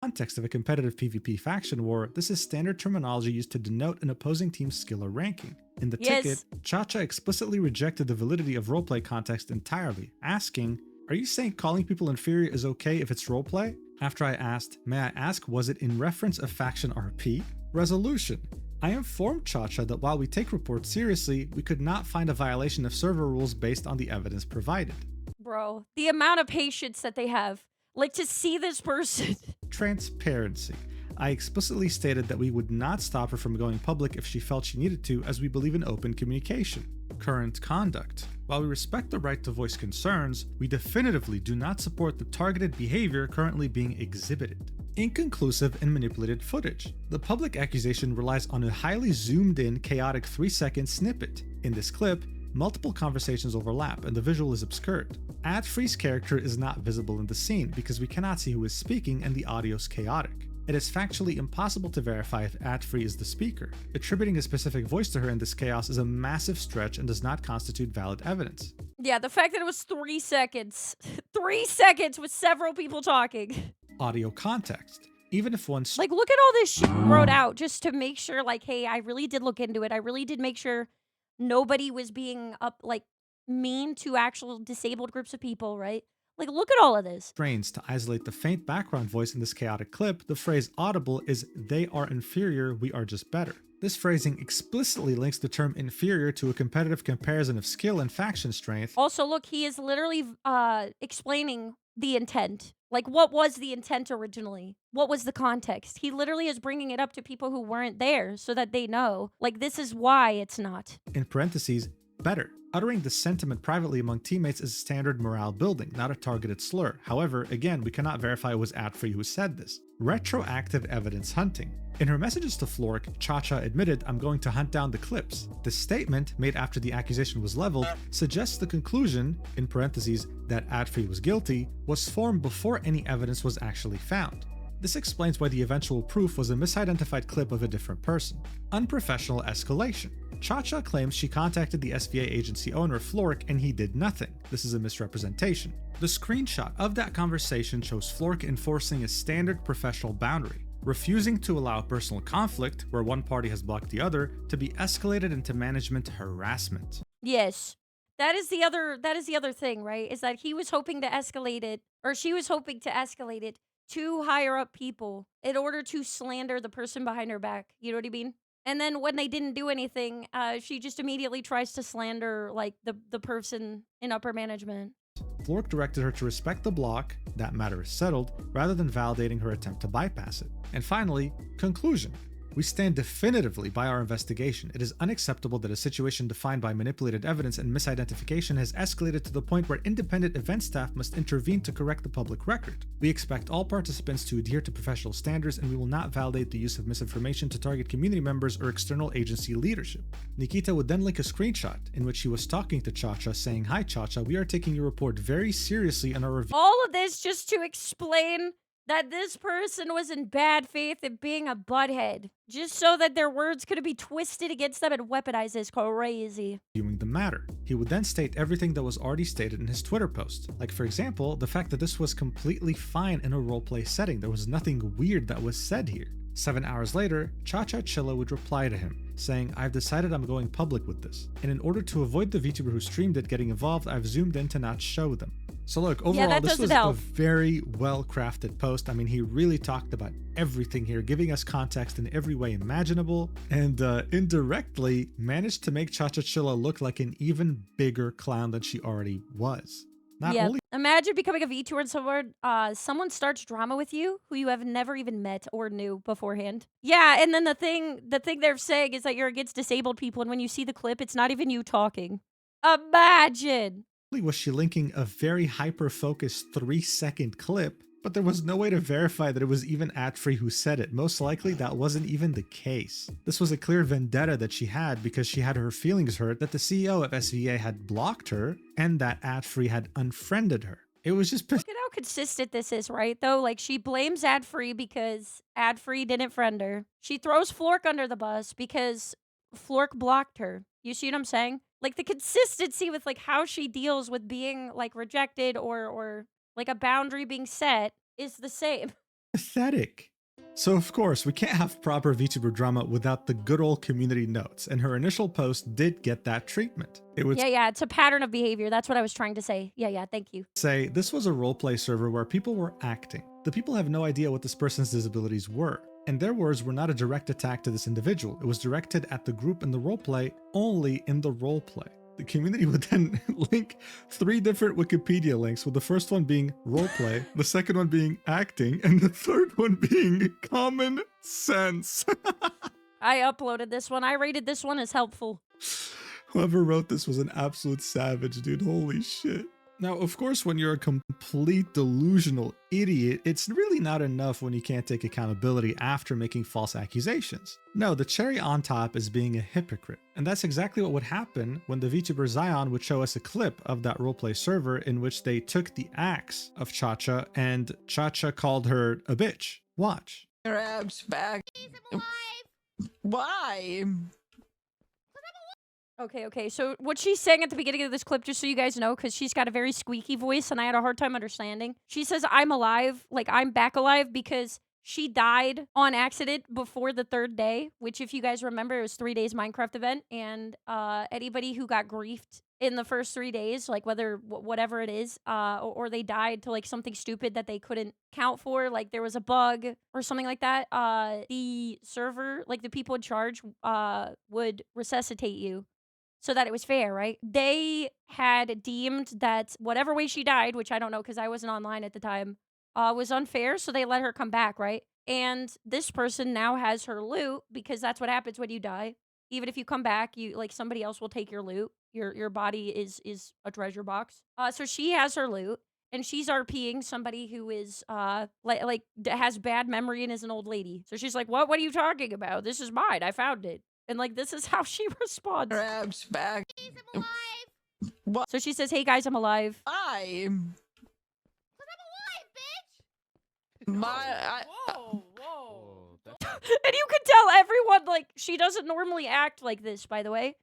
context of a competitive PvP faction war, this is standard terminology used to denote an opposing team's skill or ranking. In the ticket, Cha-Cha explicitly rejected the validity of roleplay context entirely, asking, "Are you saying calling people inferior is okay if it's roleplay?" After I asked, "May I ask, was it in reference of faction RP?" Resolution. I informed Cha-Cha that while we take reports seriously, we could not find a violation of server rules based on the evidence provided. Bro, the amount of patience that they have. Like, to see this person. Transparency. I explicitly stated that we would not stop her from going public if she felt she needed to, as we believe in open communication. Current conduct. While we respect the right to voice concerns, we definitively do not support the targeted behavior currently being exhibited. Inconclusive and manipulated footage. The public accusation relies on a highly zoomed in, chaotic 3-second snippet. In this clip, multiple conversations overlap and the visual is obscured. Adfree's character is not visible in the scene because we cannot see who is speaking and the audio is chaotic. It is factually impossible to verify if Adfree is the speaker. Attributing a specific voice to her in this chaos is a massive stretch and does not constitute valid evidence. Yeah, the fact that it was 3 seconds. 3 seconds with several people talking. Audio context. Even if one Like, look at all this shit wrote out just to make sure, like, hey, I really did look into it. I really did make sure nobody was being mean to actual disabled groups of people, right? Like, look at all of this. strains to isolate the faint background voice in this chaotic clip, the phrase audible is "they are inferior, we are just better." This phrasing explicitly links the term inferior to a competitive comparison of skill and faction strength. Also, look, he is literally explaining the intent. Like, what was the intent originally? What was the context? He literally is bringing it up to people who weren't there so that they know, like, this is why it's not. In parentheses, better. Uttering this sentiment privately among teammates is standard morale building, not a targeted slur. However, again, we cannot verify it was Adfree who said this. Retroactive evidence hunting. In her messages to Flork, Cha-Cha admitted, "I'm going to hunt down the clips." This statement, made after the accusation was leveled, suggests the conclusion, in parentheses, that Adfree was guilty, was formed before any evidence was actually found. This explains why the eventual proof was a misidentified clip of a different person. Unprofessional escalation. Cha-Cha claims she contacted the SVA agency owner Flork and he did nothing. This is a misrepresentation. The screenshot of that conversation shows Flork enforcing a standard professional boundary, refusing to allow personal conflict, where one party has blocked the other, to be escalated into management harassment. Yes. That is the other thing, right? Is that he was hoping to escalate it, or she was hoping to escalate it to higher up people in order to slander the person behind her back. You know what I mean? And then when they didn't do anything, she just immediately tries to slander, like, the person in upper management. Flork directed her to respect the block, that matter is settled, rather than validating her attempt to bypass it. And finally, conclusion. We stand definitively by our investigation. It is unacceptable that a situation defined by manipulated evidence and misidentification has escalated to the point where independent event staff must intervene to correct the public record. We expect all participants to adhere to professional standards, and we will not validate the use of misinformation to target community members or external agency leadership. Nikita would then link a screenshot in which she was talking to Cha-Cha, saying, "Hi Cha-Cha, we are taking your report very seriously and are reviewing." All of this just to explain that this person was in bad faith and being a butthead, just so that their words could be twisted against them and weaponized is crazy. The matter. He would then state everything that was already stated in his Twitter post. Like, for example, the fact that this was completely fine in a roleplay setting. There was nothing weird that was said here. 7 hours later, Cha-Cha Chilla would reply to him, saying, "I've decided I'm going public with this, and in order to avoid the VTuber who streamed it getting involved, I've zoomed in to not show them." So look, overall, that this doesn't was help. a very well-crafted post. I mean, he really talked about everything here, giving us context in every way imaginable, and indirectly managed to make Cha-Cha Chilla look like an even bigger clown than she already was. Not Yep. only Imagine becoming a VTuber and someone starts drama with you who you have never even met or knew beforehand. Yeah, and then the thing they're saying is that you're against disabled people, and when you see the clip, it's not even you talking. Imagine. was she linking a very hyper-focused 3-second clip, but there was no way to verify that it was even ad-free who said it. Most likely, that wasn't even the case. This was a clear vendetta that she had because she had her feelings hurt that the CEO of SVA had blocked her and that ad-free had unfriended her. It was just Look at how consistent this is, right? Though, like, she blames ad-free because ad-free didn't friend her. She throws Flork under the bus because Flork blocked her. You see what I'm saying? Like, the consistency with, like, how she deals with being, like, rejected or like, a boundary being set is the same. pathetic. So of course, we can't have proper VTuber drama without the good old community notes, and her initial post did get that treatment. It would Yeah, it's a pattern of behavior. That's what I was trying to say. Yeah, thank you. say, "This was a roleplay server where people were acting. The people have no idea what this person's disabilities were. And their words were not a direct attack to this individual. It was directed at the group in the roleplay, only in the roleplay." The community would then link 3 different Wikipedia links, with the first one being roleplay, the second one being acting, and the third one being common sense. I uploaded this one. I rated this one as helpful. Whoever wrote this was an absolute savage, dude. Holy shit. Now, of course, when you're a complete delusional idiot, it's really not enough when you can't take accountability after making false accusations. No, the cherry on top is being a hypocrite. And that's exactly what would happen when the VTuber Zion would show us a clip of that roleplay server in which they took the axe of Cha-Cha and Cha-Cha called her a bitch. Watch. Your abs back. Why? Okay. So what she's saying at the beginning of this clip, just so you guys know, because she's got a very squeaky voice and I had a hard time understanding. She says, "I'm alive, like I'm back alive," because she died on accident before the 3rd day, which if you guys remember, it was 3 days Minecraft event. And anybody who got griefed in the first 3 days, like whatever it is, or they died to like something stupid that they couldn't count for, like there was a bug or something like that, the server, like the people in charge, would resuscitate you. So that it was fair, right? They had deemed that whatever way she died, which I don't know because I wasn't online at the time, was unfair, so they let her come back, right? And this person now has her loot because that's what happens when you die. Even if you come back, you like somebody else will take your loot. Your body is a treasure box. So she has her loot, and she's RPing somebody who is has bad memory and is an old lady. So she's like, "What are you talking about? This is mine. I found it." And, like, this is how she responds. Your abs back. What? So she says, "Hey, guys, I'm alive." Why? Whoa. And you can tell everyone, like, she doesn't normally act like this, by the way.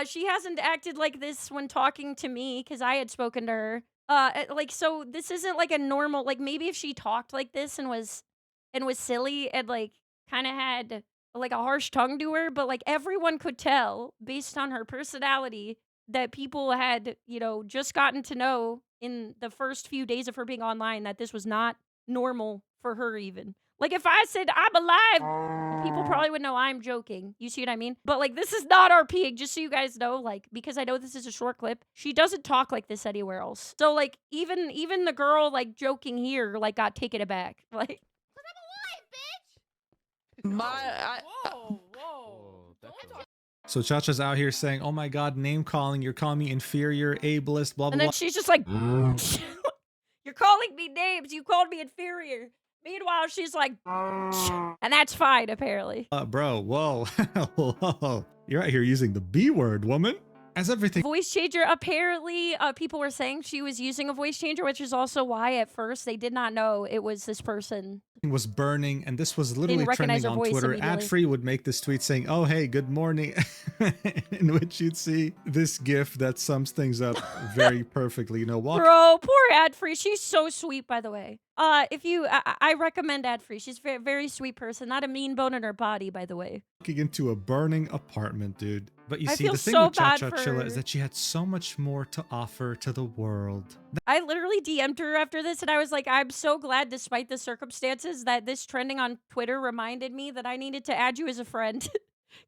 She hasn't acted like this when talking to me, because I had spoken to her. Like, so this isn't, like, a normal, like, maybe if she talked like this and was silly and, like, kind of had like a harsh tongue to her, but like everyone could tell based on her personality that people had, just gotten to know in the first few days of her being online that this was not normal for her even. Like if I said I'm alive, people probably would know I'm joking. You see what I mean? But like this is not RPing, just so you guys know, like because I know this is a short clip, she doesn't talk like this anywhere else. So like even the girl like joking here like got taken aback. Like So Cha-Cha's out here saying, "Oh my god, name calling, you're calling me inferior, ableist, blah, blah, and then blah." she's just like, "You're calling me names, you called me inferior." Meanwhile, she's like, and that's fine, apparently. Bro, whoa. Whoa. You're out here using the B word, woman. As everything Voice changer, apparently, people were saying she was using a voice changer, which is also why at first they did not know it was this person. was burning, and this was literally recognize trending her on voice Twitter. immediately. Adfree would make this tweet saying, "Oh, hey, good morning," in which you'd see this GIF that sums things up very perfectly. Walk Bro, poor Adfree. She's so sweet, by the way. If you, I recommend ad free. She's a very, very sweet person. Not a mean bone in her body, by the way. Walking into a burning apartment, dude. But you I see, feel the thing so with Cha bad Cha for Chilla her. is that she had so much more to offer to the world. I literally DM'd her after this, and I was like, I'm so glad, despite the circumstances, that this trending on Twitter reminded me that I needed to add you as a friend.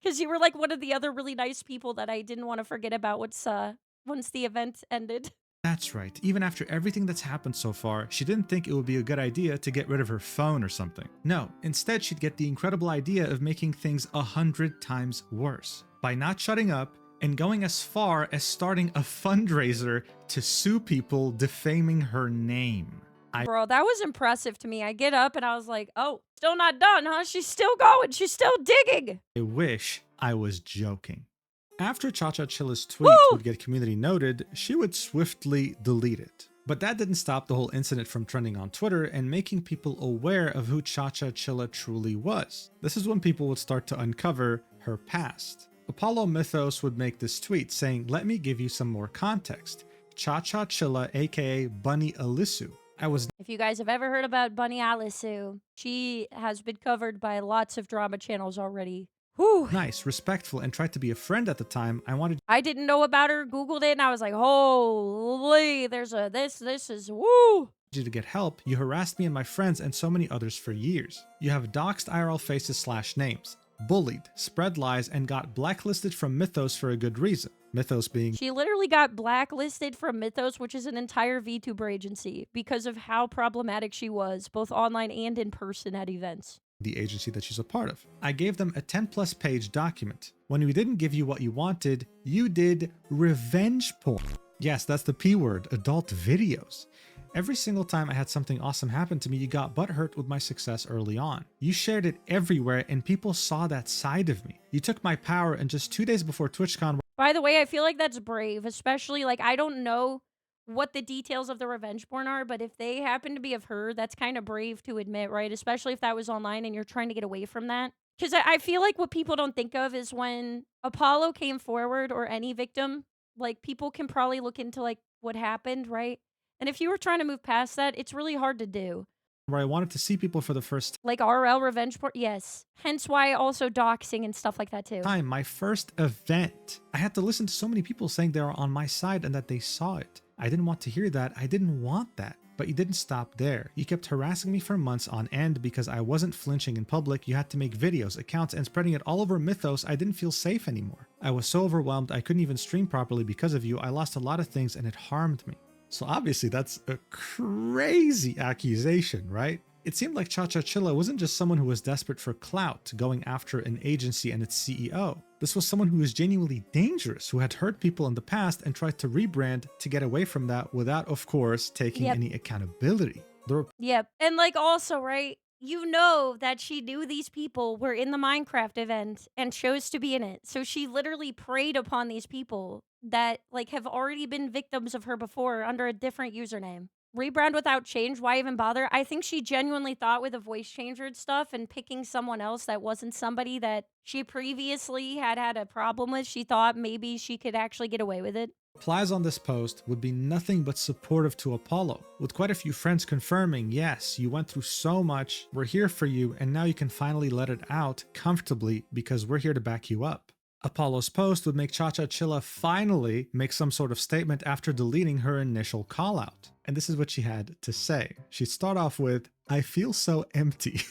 Because you were like one of the other really nice people that I didn't want to forget about once the event ended. That's right. Even after everything that's happened so far, she didn't think it would be a good idea to get rid of her phone or something. No, instead she'd get the incredible idea of making things 100 times worse. By not shutting up and going as far as starting a fundraiser to sue people defaming her name. Bro, that was impressive to me. I get up and I was like, oh, still not done, huh? She's still going. She's still digging. I wish I was joking. After Cha Cha Chilla's tweet would get community noted, she would swiftly delete it. But that didn't stop the whole incident from trending on Twitter and making people aware of who Cha Cha Chilla truly was. This is when people would start to uncover her past. Apollo Mythos would make this tweet saying, "Let me give you some more context. Cha Cha Chilla, aka Bunny Alisu. If you guys have ever heard about Bunny Alisu, she has been covered by lots of drama channels already. Whew. Nice, respectful, and tried to be a friend at the time. I didn't know about her, Googled it, and I was like, holy, there's a this is woo. you to get help. You harassed me and my friends and so many others for years. You have doxed IRL faces / names, bullied, spread lies, and got blacklisted from Mythos for a good reason. Mythos being She literally got blacklisted from Mythos, which is an entire VTuber agency, because of how problematic she was, both online and in person at events. the agency that she's a part of. I gave them a 10+ page document. When we didn't give you what you wanted, you did revenge porn. Yes, that's the P word, adult videos. Every single time I had something awesome happen to me, you got butthurt with my success early on. You shared it everywhere and people saw that side of me. You took my power, and just 2 days before TwitchCon... By the way, I feel like that's brave, especially, like, I don't know what the details of the revenge porn are, but if they happen to be of her, that's kind of brave to admit, right? Especially if that was online and you're trying to get away from that. Because I feel like what people don't think of is when Apollo came forward, or any victim, like, people can probably look into, like, what happened, right? And if you were trying to move past that, it's really hard to do. where I wanted to see people for the first Like RL revenge porn? Yes. Hence why also doxing and stuff like that too. time, my first event. I had to listen to so many people saying they were on my side and that they saw it. I didn't want to hear that. I didn't want that. But you didn't stop there. You kept harassing me for months on end because I wasn't flinching in public. You had to make videos, accounts, and spreading it all over Mythos. I didn't feel safe anymore. I was so overwhelmed I couldn't even stream properly because of you. I lost a lot of things and it harmed me. So obviously that's a crazy accusation, right? It seemed like Cha Cha Chilla wasn't just someone who was desperate for clout, going after an agency and its CEO. This was someone who was genuinely dangerous, who had hurt people in the past and tried to rebrand to get away from that without, of course, taking any accountability. Yep. And like also, right, you know that she knew these people were in the Minecraft event and chose to be in it. So she literally preyed upon these people that like have already been victims of her before under a different username. Rebrand without change, why even bother? I think she genuinely thought with a voice changer and stuff and picking someone else that wasn't somebody that she previously had a problem with, she thought maybe she could actually get away with it. Replies on this post would be nothing but supportive to Apollo, with quite a few friends confirming, yes, you went through so much, we're here for you, and now you can finally let it out comfortably because we're here to back you up. Apollo's post would make Cha Cha Chilla finally make some sort of statement after deleting her initial call out. And this is what she had to say. She'd start off with, "I feel so empty.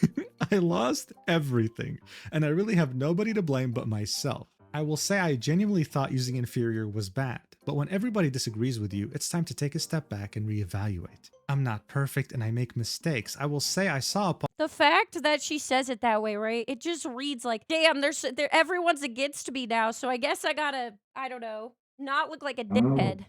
I lost everything, and I really have nobody to blame but myself. I will say I genuinely thought using inferior was bad, but when everybody disagrees with you, it's time to take a step back and reevaluate. I'm not perfect and I make mistakes. I will say I saw The fact that she says it that way, right? It just reads like, damn, everyone's against me now, so I guess I gotta, I don't know, not look like a dickhead.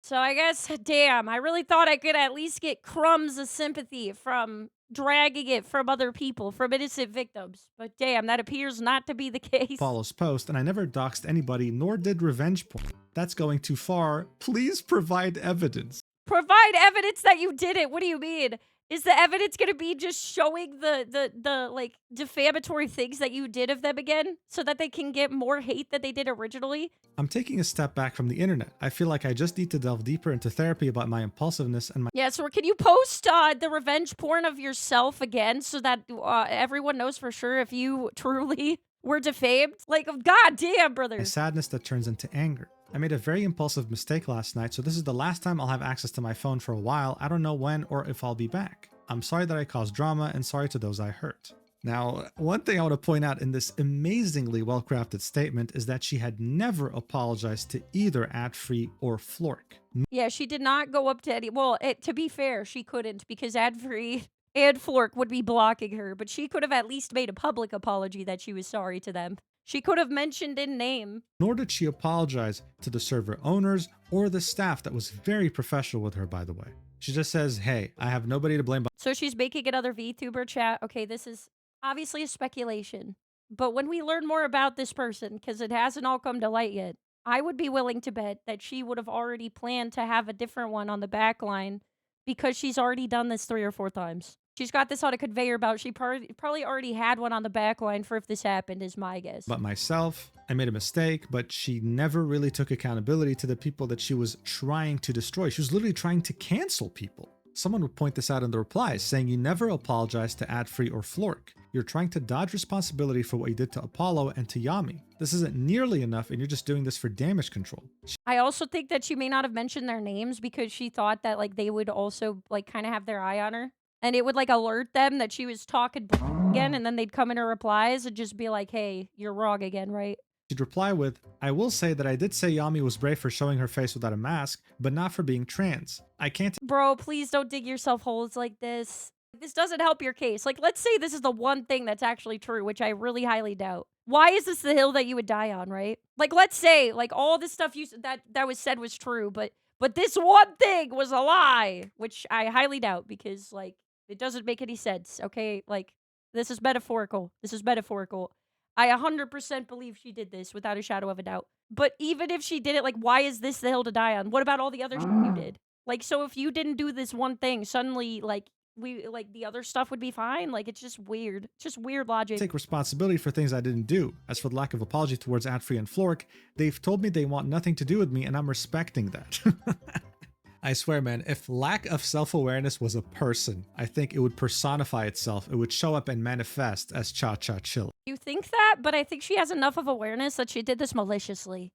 So I guess, damn, I really thought I could at least get crumbs of sympathy from dragging it from other people, from innocent victims. But damn, that appears not to be the case." Apollo's post, and I never doxed anybody nor did revenge porn. That's going too far. Please provide evidence. Provide evidence that you did it. What do you mean? Is the evidence gonna be just showing the like defamatory things that you did of them again, so that they can get more hate than they did originally? I'm taking a step back from the internet. I feel like I just need to delve deeper into therapy about my impulsiveness and my Yeah, so can you post the revenge porn of yourself again, so that everyone knows for sure if you truly were defamed? Like, god damn, brother. sadness that turns into anger. I made a very impulsive mistake last night, so this is the last time I'll have access to my phone for a while. I don't know when or if I'll be back. I'm sorry that I caused drama and sorry to those I hurt. Now, one thing I want to point out in this amazingly well-crafted statement is that she had never apologized to either Adfree or Flork. Yeah, she did not go up to any. Well, to be fair, she couldn't because Adfree and Flork would be blocking her, but she could have at least made a public apology that she was sorry to them. She could have mentioned in name. Nor did she apologize to the server owners or the staff that was very professional with her, by the way. She just says, hey, I have nobody to blame. So she's making another VTuber chat. Okay, this is obviously a speculation. But when we learn more about this person, because it hasn't all come to light yet, I would be willing to bet that she would have already planned to have a different one on the back line because she's already done this 3 or 4 times. She's got this on a conveyor belt. She probably already had one on the back line for if this happened, is my guess. But myself, I made a mistake, but she never really took accountability to the people that she was trying to destroy. She was literally trying to cancel people. Someone would point this out in the replies, saying you never apologized to Adfree or Flork. You're trying to dodge responsibility for what you did to Apollo and to Yami. This isn't nearly enough, and you're just doing this for damage control. I also think that she may not have mentioned their names because she thought that like they would also like kind of have their eye on her. And it would like alert them that she was talking again, and then they'd come in her replies and just be like, hey, you're wrong again, right? She'd reply with, I will say that I did say Yami was brave for showing her face without a mask, but not for being trans. I can't. Bro, please don't dig yourself holes like this. This doesn't help your case. Like, let's say this is the one thing that's actually true, which I really highly doubt. Why is this the hill that you would die on, right? Like, let's say, like, all this stuff that was said was true, but this one thing was a lie, which I highly doubt because, like, it doesn't make any sense, okay? Like, this is metaphorical. This is metaphorical. I 100% believe she did this without a shadow of a doubt. But even if she did it, like, why is this the hill to die on? What about all the other shit you did? Like, so if you didn't do this one thing, suddenly, like, the other stuff would be fine? Like, it's just weird. It's just weird logic. Take responsibility for things I didn't do. As for the lack of apology towards Adfree and Flork, they've told me they want nothing to do with me, and I'm respecting that. I swear, man, if lack of self-awareness was a person, I think it would personify itself. It would show up and manifest as Cha-Cha Chill. You think that, but I think she has enough of awareness that she did this maliciously.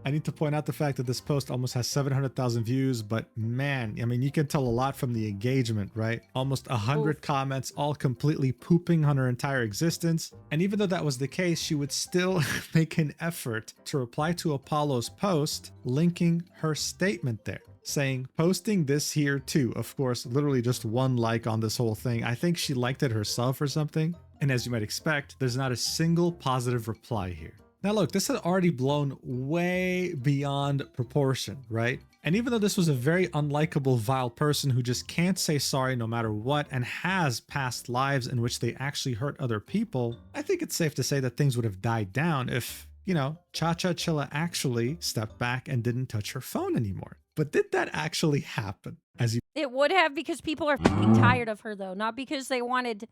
I need to point out the fact that this post almost has 700,000 views, but man, I mean, you can tell a lot from the engagement, right? Almost 100 comments, all completely pooping on her entire existence. And even though that was the case, she would still make an effort to reply to Apollo's post, linking her statement there, saying, posting this here too. Of course, literally just 1 like on this whole thing. I think she liked it herself or something. And as you might expect, there's not a single positive reply here. Now look, this had already blown way beyond proportion, right? And even though this was a very unlikable, vile person who just can't say sorry no matter what and has past lives in which they actually hurt other people, I think it's safe to say that things would have died down if, you know, Cha-Cha Chilla actually stepped back and didn't touch her phone anymore. But did that actually happen? It would have, because people are fucking tired of her, though. Not because they wanted,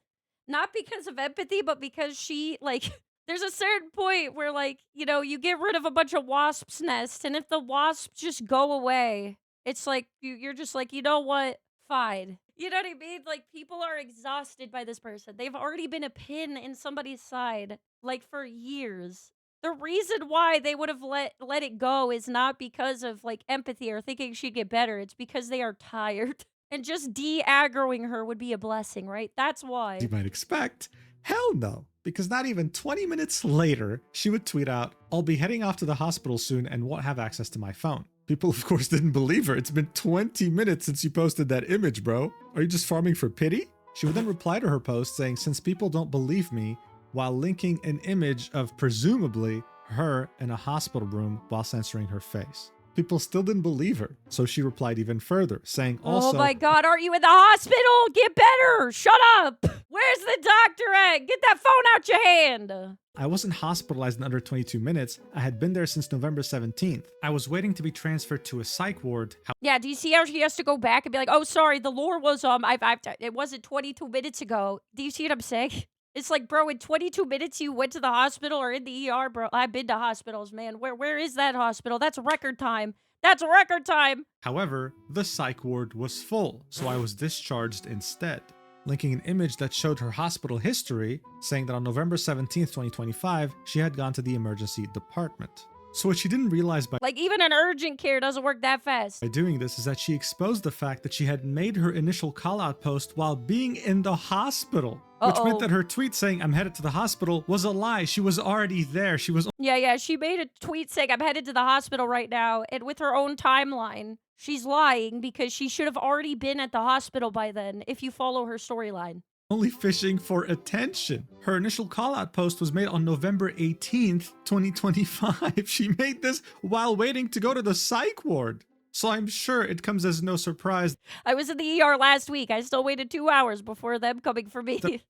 not because of empathy, but because she, like, there's a certain point where, like, you know, you get rid of a bunch of wasps' nests, and if the wasps just go away, it's like, you're just like, you know what? Fine. You know what I mean? Like, people are exhausted by this person. They've already been a pin in somebody's side, like, for years. The reason why they would have let it go is not because of, like, empathy or thinking she'd get better. It's because they are tired. And just de-aggroing her would be a blessing, right? That's why. You might expect. Hell no. Because not even 20 minutes later, she would tweet out, I'll be heading off to the hospital soon and won't have access to my phone. People, of course, didn't believe her. It's been 20 minutes since you posted that image, bro. Are you just farming for pity? She would then reply to her post saying, since people don't believe me, while linking an image of presumably her in a hospital room while censoring her face. People still didn't believe her, so she replied even further, saying also, Oh my god, aren't you in the hospital? Get better! Shut up! Where's the doctor at? Get that phone out your hand! I wasn't hospitalized in under 22 minutes. I had been there since November 17th. I was waiting to be transferred to a psych ward. Yeah, do you see how she has to go back and be like, oh, sorry, the lore was, it wasn't 22 minutes ago. Do you see what I'm saying? It's like, bro, in 22 minutes you went to the hospital or in the ER, bro. I've been to hospitals, man. Where is that hospital? That's record time. That's record time. However, the psych ward was full, so I was discharged instead. Linking an image that showed her hospital history, saying that on November 17th, 2025, she had gone to the emergency department. So what she didn't realize by Like, even an urgent care doesn't work that fast. doing this is that she exposed the fact that she had made her initial call-out post while being in the hospital. Which meant that her tweet saying, I'm headed to the hospital, was a lie. She was already there. She was Yeah, she made a tweet saying, I'm headed to the hospital right now. And with her own timeline, she's lying because she should have already been at the hospital by then, if you follow her storyline. only fishing for attention. Her initial call-out post was made on November 18th, 2025. She made this while waiting to go to the psych ward. So I'm sure it comes as no surprise I was in the ER last week. I still waited 2 hours before them coming for me. that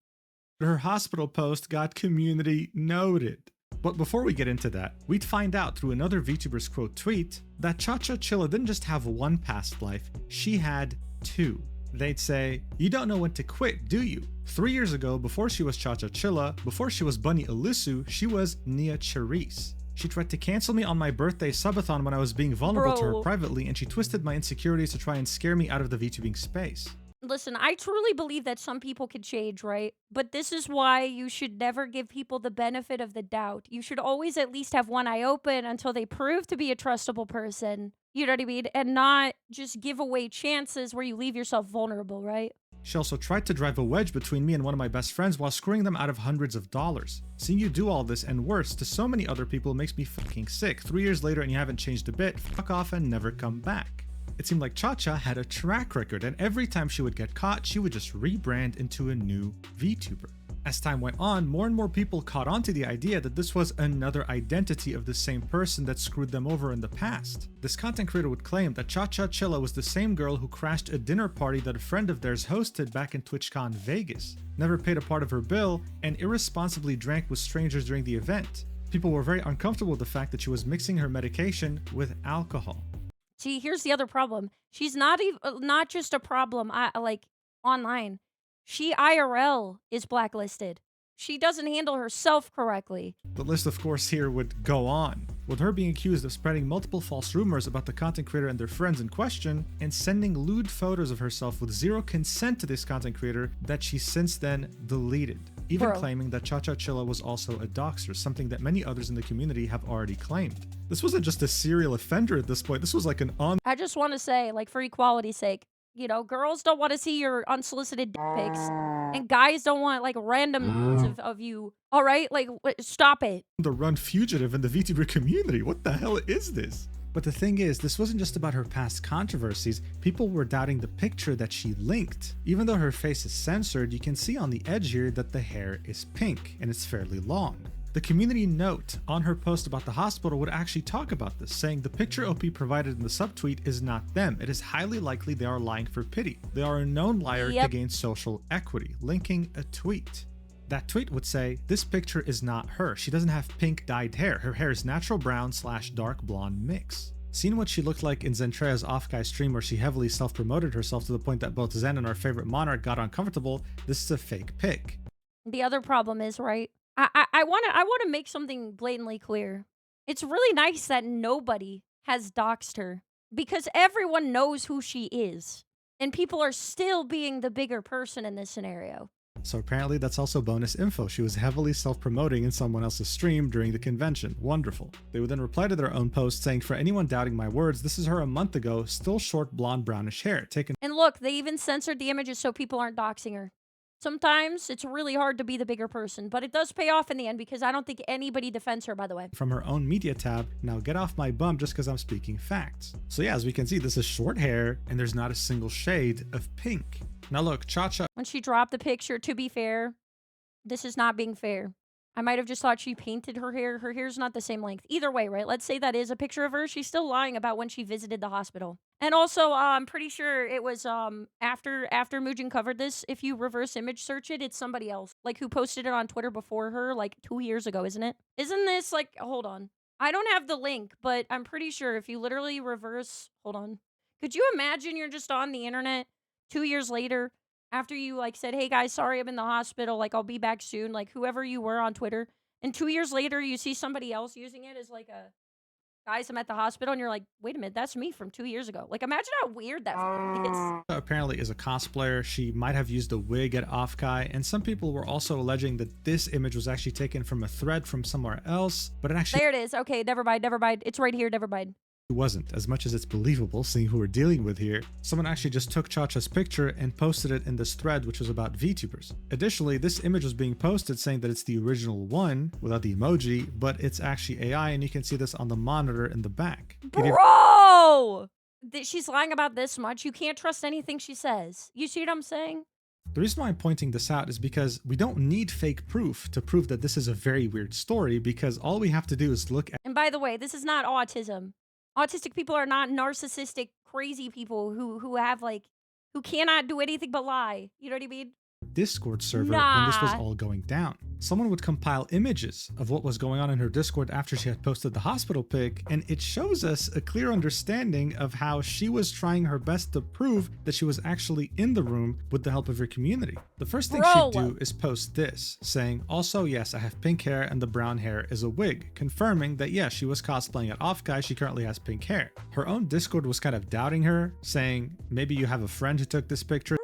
her hospital post got community noted. But before we get into that, we'd find out through another VTuber's quote tweet that Cha-Cha Chilla didn't just have one past life, she had two. They'd say, you don't know when to quit, do you? 3 years ago, before she was Cha-Cha Chilla, before she was Bunny Alisu, she was Nia Charisse. She tried to cancel me on my birthday subathon when I was being vulnerable to her Bro. privately, and she twisted my insecurities to try and scare me out of the VTubing space. Listen, I truly believe that some people can change, right? But this is why you should never give people the benefit of the doubt. You should always at least have one eye open until they prove to be a trustable person. You know what I mean? And not just give away chances where you leave yourself vulnerable, right? She also tried to drive a wedge between me and one of my best friends while screwing them out of hundreds of dollars. Seeing you do all this and worse to so many other people makes me fucking sick. 3 years later and you haven't changed a bit, fuck off and never come back. It seemed like Cha-Cha had a track record, and every time she would get caught, she would just rebrand into a new VTuber. As time went on, more and more people caught on to the idea that this was another identity of the same person that screwed them over in the past. This content creator would claim that Cha-Cha Chilla was the same girl who crashed a dinner party that a friend of theirs hosted back in TwitchCon Vegas, never paid a part of her bill, and irresponsibly drank with strangers during the event. People were very uncomfortable with the fact that she was mixing her medication with alcohol. See, here's the other problem. She's not just a problem like online. She IRL is blacklisted. She doesn't handle herself correctly. The list, of course, here would go on, with her being accused of spreading multiple false rumors about the content creator and their friends in question, and sending lewd photos of herself with zero consent to this content creator that she since then deleted, even claiming that Cha-Cha Chilla was also a doxer, something that many others in the community have already claimed. This wasn't just a serial offender at this point, this was like an I just want to say, like, for equality's sake, you know, girls don't want to see your unsolicited dick pics, and guys don't want, like, random of you. All right? Like, stop it. the run fugitive in the VTuber community. What the hell is this? But the thing is, this wasn't just about her past controversies. People were doubting the picture that she linked. Even though her face is censored, you can see on the edge here that the hair is pink, and it's fairly long. The community note on her post about the hospital would actually talk about this, saying the picture OP provided in the subtweet is not them. It is highly likely they are lying for pity. They are a known liar to gain social equity, linking a tweet. That tweet would say, this picture is not her. She doesn't have pink dyed hair. Her hair is natural brown / dark blonde mix. Seeing what she looked like in Zentrea's off-guy stream where she heavily self-promoted herself to the point that both Zen and our favorite monarch got uncomfortable, this is a fake pic. The other problem is, right? I want to make something blatantly clear. It's really nice that nobody has doxed her because everyone knows who she is, and people are still being the bigger person in this scenario. So apparently that's also bonus info. She was heavily self-promoting in someone else's stream during the convention. Wonderful. They would then reply to their own post saying, for anyone doubting my words, this is her a month ago, still short blonde brownish hair, taken And look, they even censored the images so people aren't doxing her. Sometimes it's really hard to be the bigger person, but it does pay off in the end because I don't think anybody defends her, by the way. from her own media tab. Now get off my bum just because I'm speaking facts. So yeah, as we can see, this is short hair and there's not a single shade of pink. Now look, Cha-Cha When she dropped the picture, to be fair, this is not being fair. I might have just thought she painted her hair. Her hair's not the same length. Either way, right? Let's say that is a picture of her. She's still lying about when she visited the hospital. And also, I'm pretty sure it was after Muujin covered this. If you reverse image search it, it's somebody else, like who posted it on Twitter before her, like 2 years ago, isn't it? Isn't this like? Hold on, I don't have the link, but I'm pretty sure if you literally reverse, hold on. Could you imagine you're just on the internet 2 years later? After you, like, said, hey, guys, sorry I'm in the hospital, like, I'll be back soon, like, whoever you were on Twitter. And 2 years later, you see somebody else using it as, like, a, guys, I'm at the hospital, and you're like, wait a minute, that's me from 2 years ago. Like, imagine how weird that is. Apparently is a cosplayer. She might have used a wig at Offkai, and some people were also alleging that this image was actually taken from a thread from somewhere else, but it actually There it is. Okay, never mind. It's right here, never mind. wasn't, as much as it's believable seeing who we're dealing with here. Someone actually just took Chacha's picture and posted it in this thread, which was about VTubers. Additionally, this image was being posted saying that it's the original one without the emoji, but it's actually AI, and you can see this on the monitor in the back. Bro! She's lying about this much. You can't trust anything she says. You see what I'm saying? The reason why I'm pointing this out is because we don't need fake proof to prove that this is a very weird story, because all we have to do is look at. And by the way, this is not autism. Autistic people are not narcissistic, crazy people who have, like, who cannot do anything but lie. You know what I mean? Discord server when this was all going down. Someone would compile images of what was going on in her Discord after she had posted the hospital pic, and it shows us a clear understanding of how she was trying her best to prove that she was actually in the room with the help of her community. The first thing she'd do is post this, saying, also, yes, I have pink hair and the brown hair is a wig, confirming that yes, she was cosplaying at Offkai, she currently has pink hair. Her own Discord was kind of doubting her, saying, maybe you have a friend who took this picture.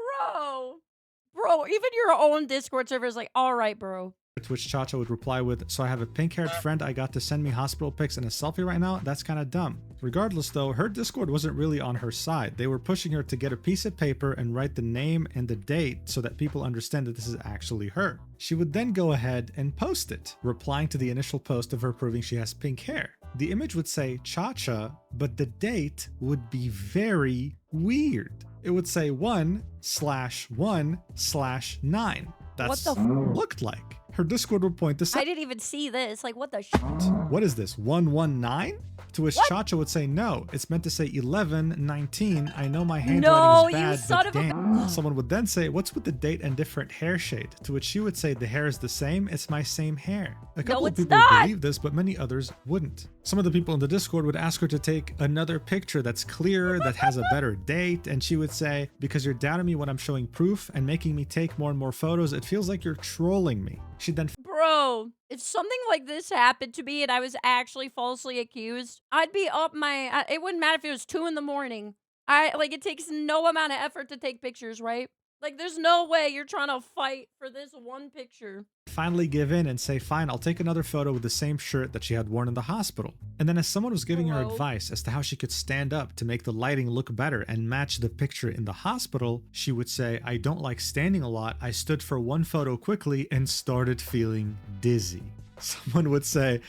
Bro, even your own Discord server is like, all right, bro. To which Chacha would reply with, so I have a pink-haired friend I got to send me hospital pics and a selfie right now? That's kind of dumb. Regardless though, her Discord wasn't really on her side. They were pushing her to get a piece of paper and write the name and the date so that people understand that this is actually her. She would then go ahead and post it, replying to the initial post of her proving she has pink hair. The image would say Chacha, but the date would be very weird. It would say 1/1/9. That's what the looked like. Her Discord would point this out. I didn't even see this. Like, what the shit? What is this? 119? To which Chacha would say, no, it's meant to say 11/19. I know my handwriting is bad, you son but of a damn. Someone would then say, what's with the date and different hair shade? To which she would say, the hair is the same. It's my same hair. A couple of people would believe this, but many others wouldn't. Some of the people in the Discord would ask her to take another picture that's clearer, that has a better date. And she would say, because you're doubting me when I'm showing proof and making me take more and more photos, it feels like you're trolling me. She'd then Bro, if something like this happened to me and I was actually falsely accused, I'd be up my... it wouldn't matter if it was 2 in the morning. It takes no amount of effort to take pictures, right? Like, there's no way you're trying to fight for this one picture. Finally give in and say, fine, I'll take another photo with the same shirt that she had worn in the hospital. And then as someone was giving her advice as to how she could stand up to make the lighting look better and match the picture in the hospital, she would say, I don't like standing a lot. I stood for one photo quickly and started feeling dizzy. Someone would say,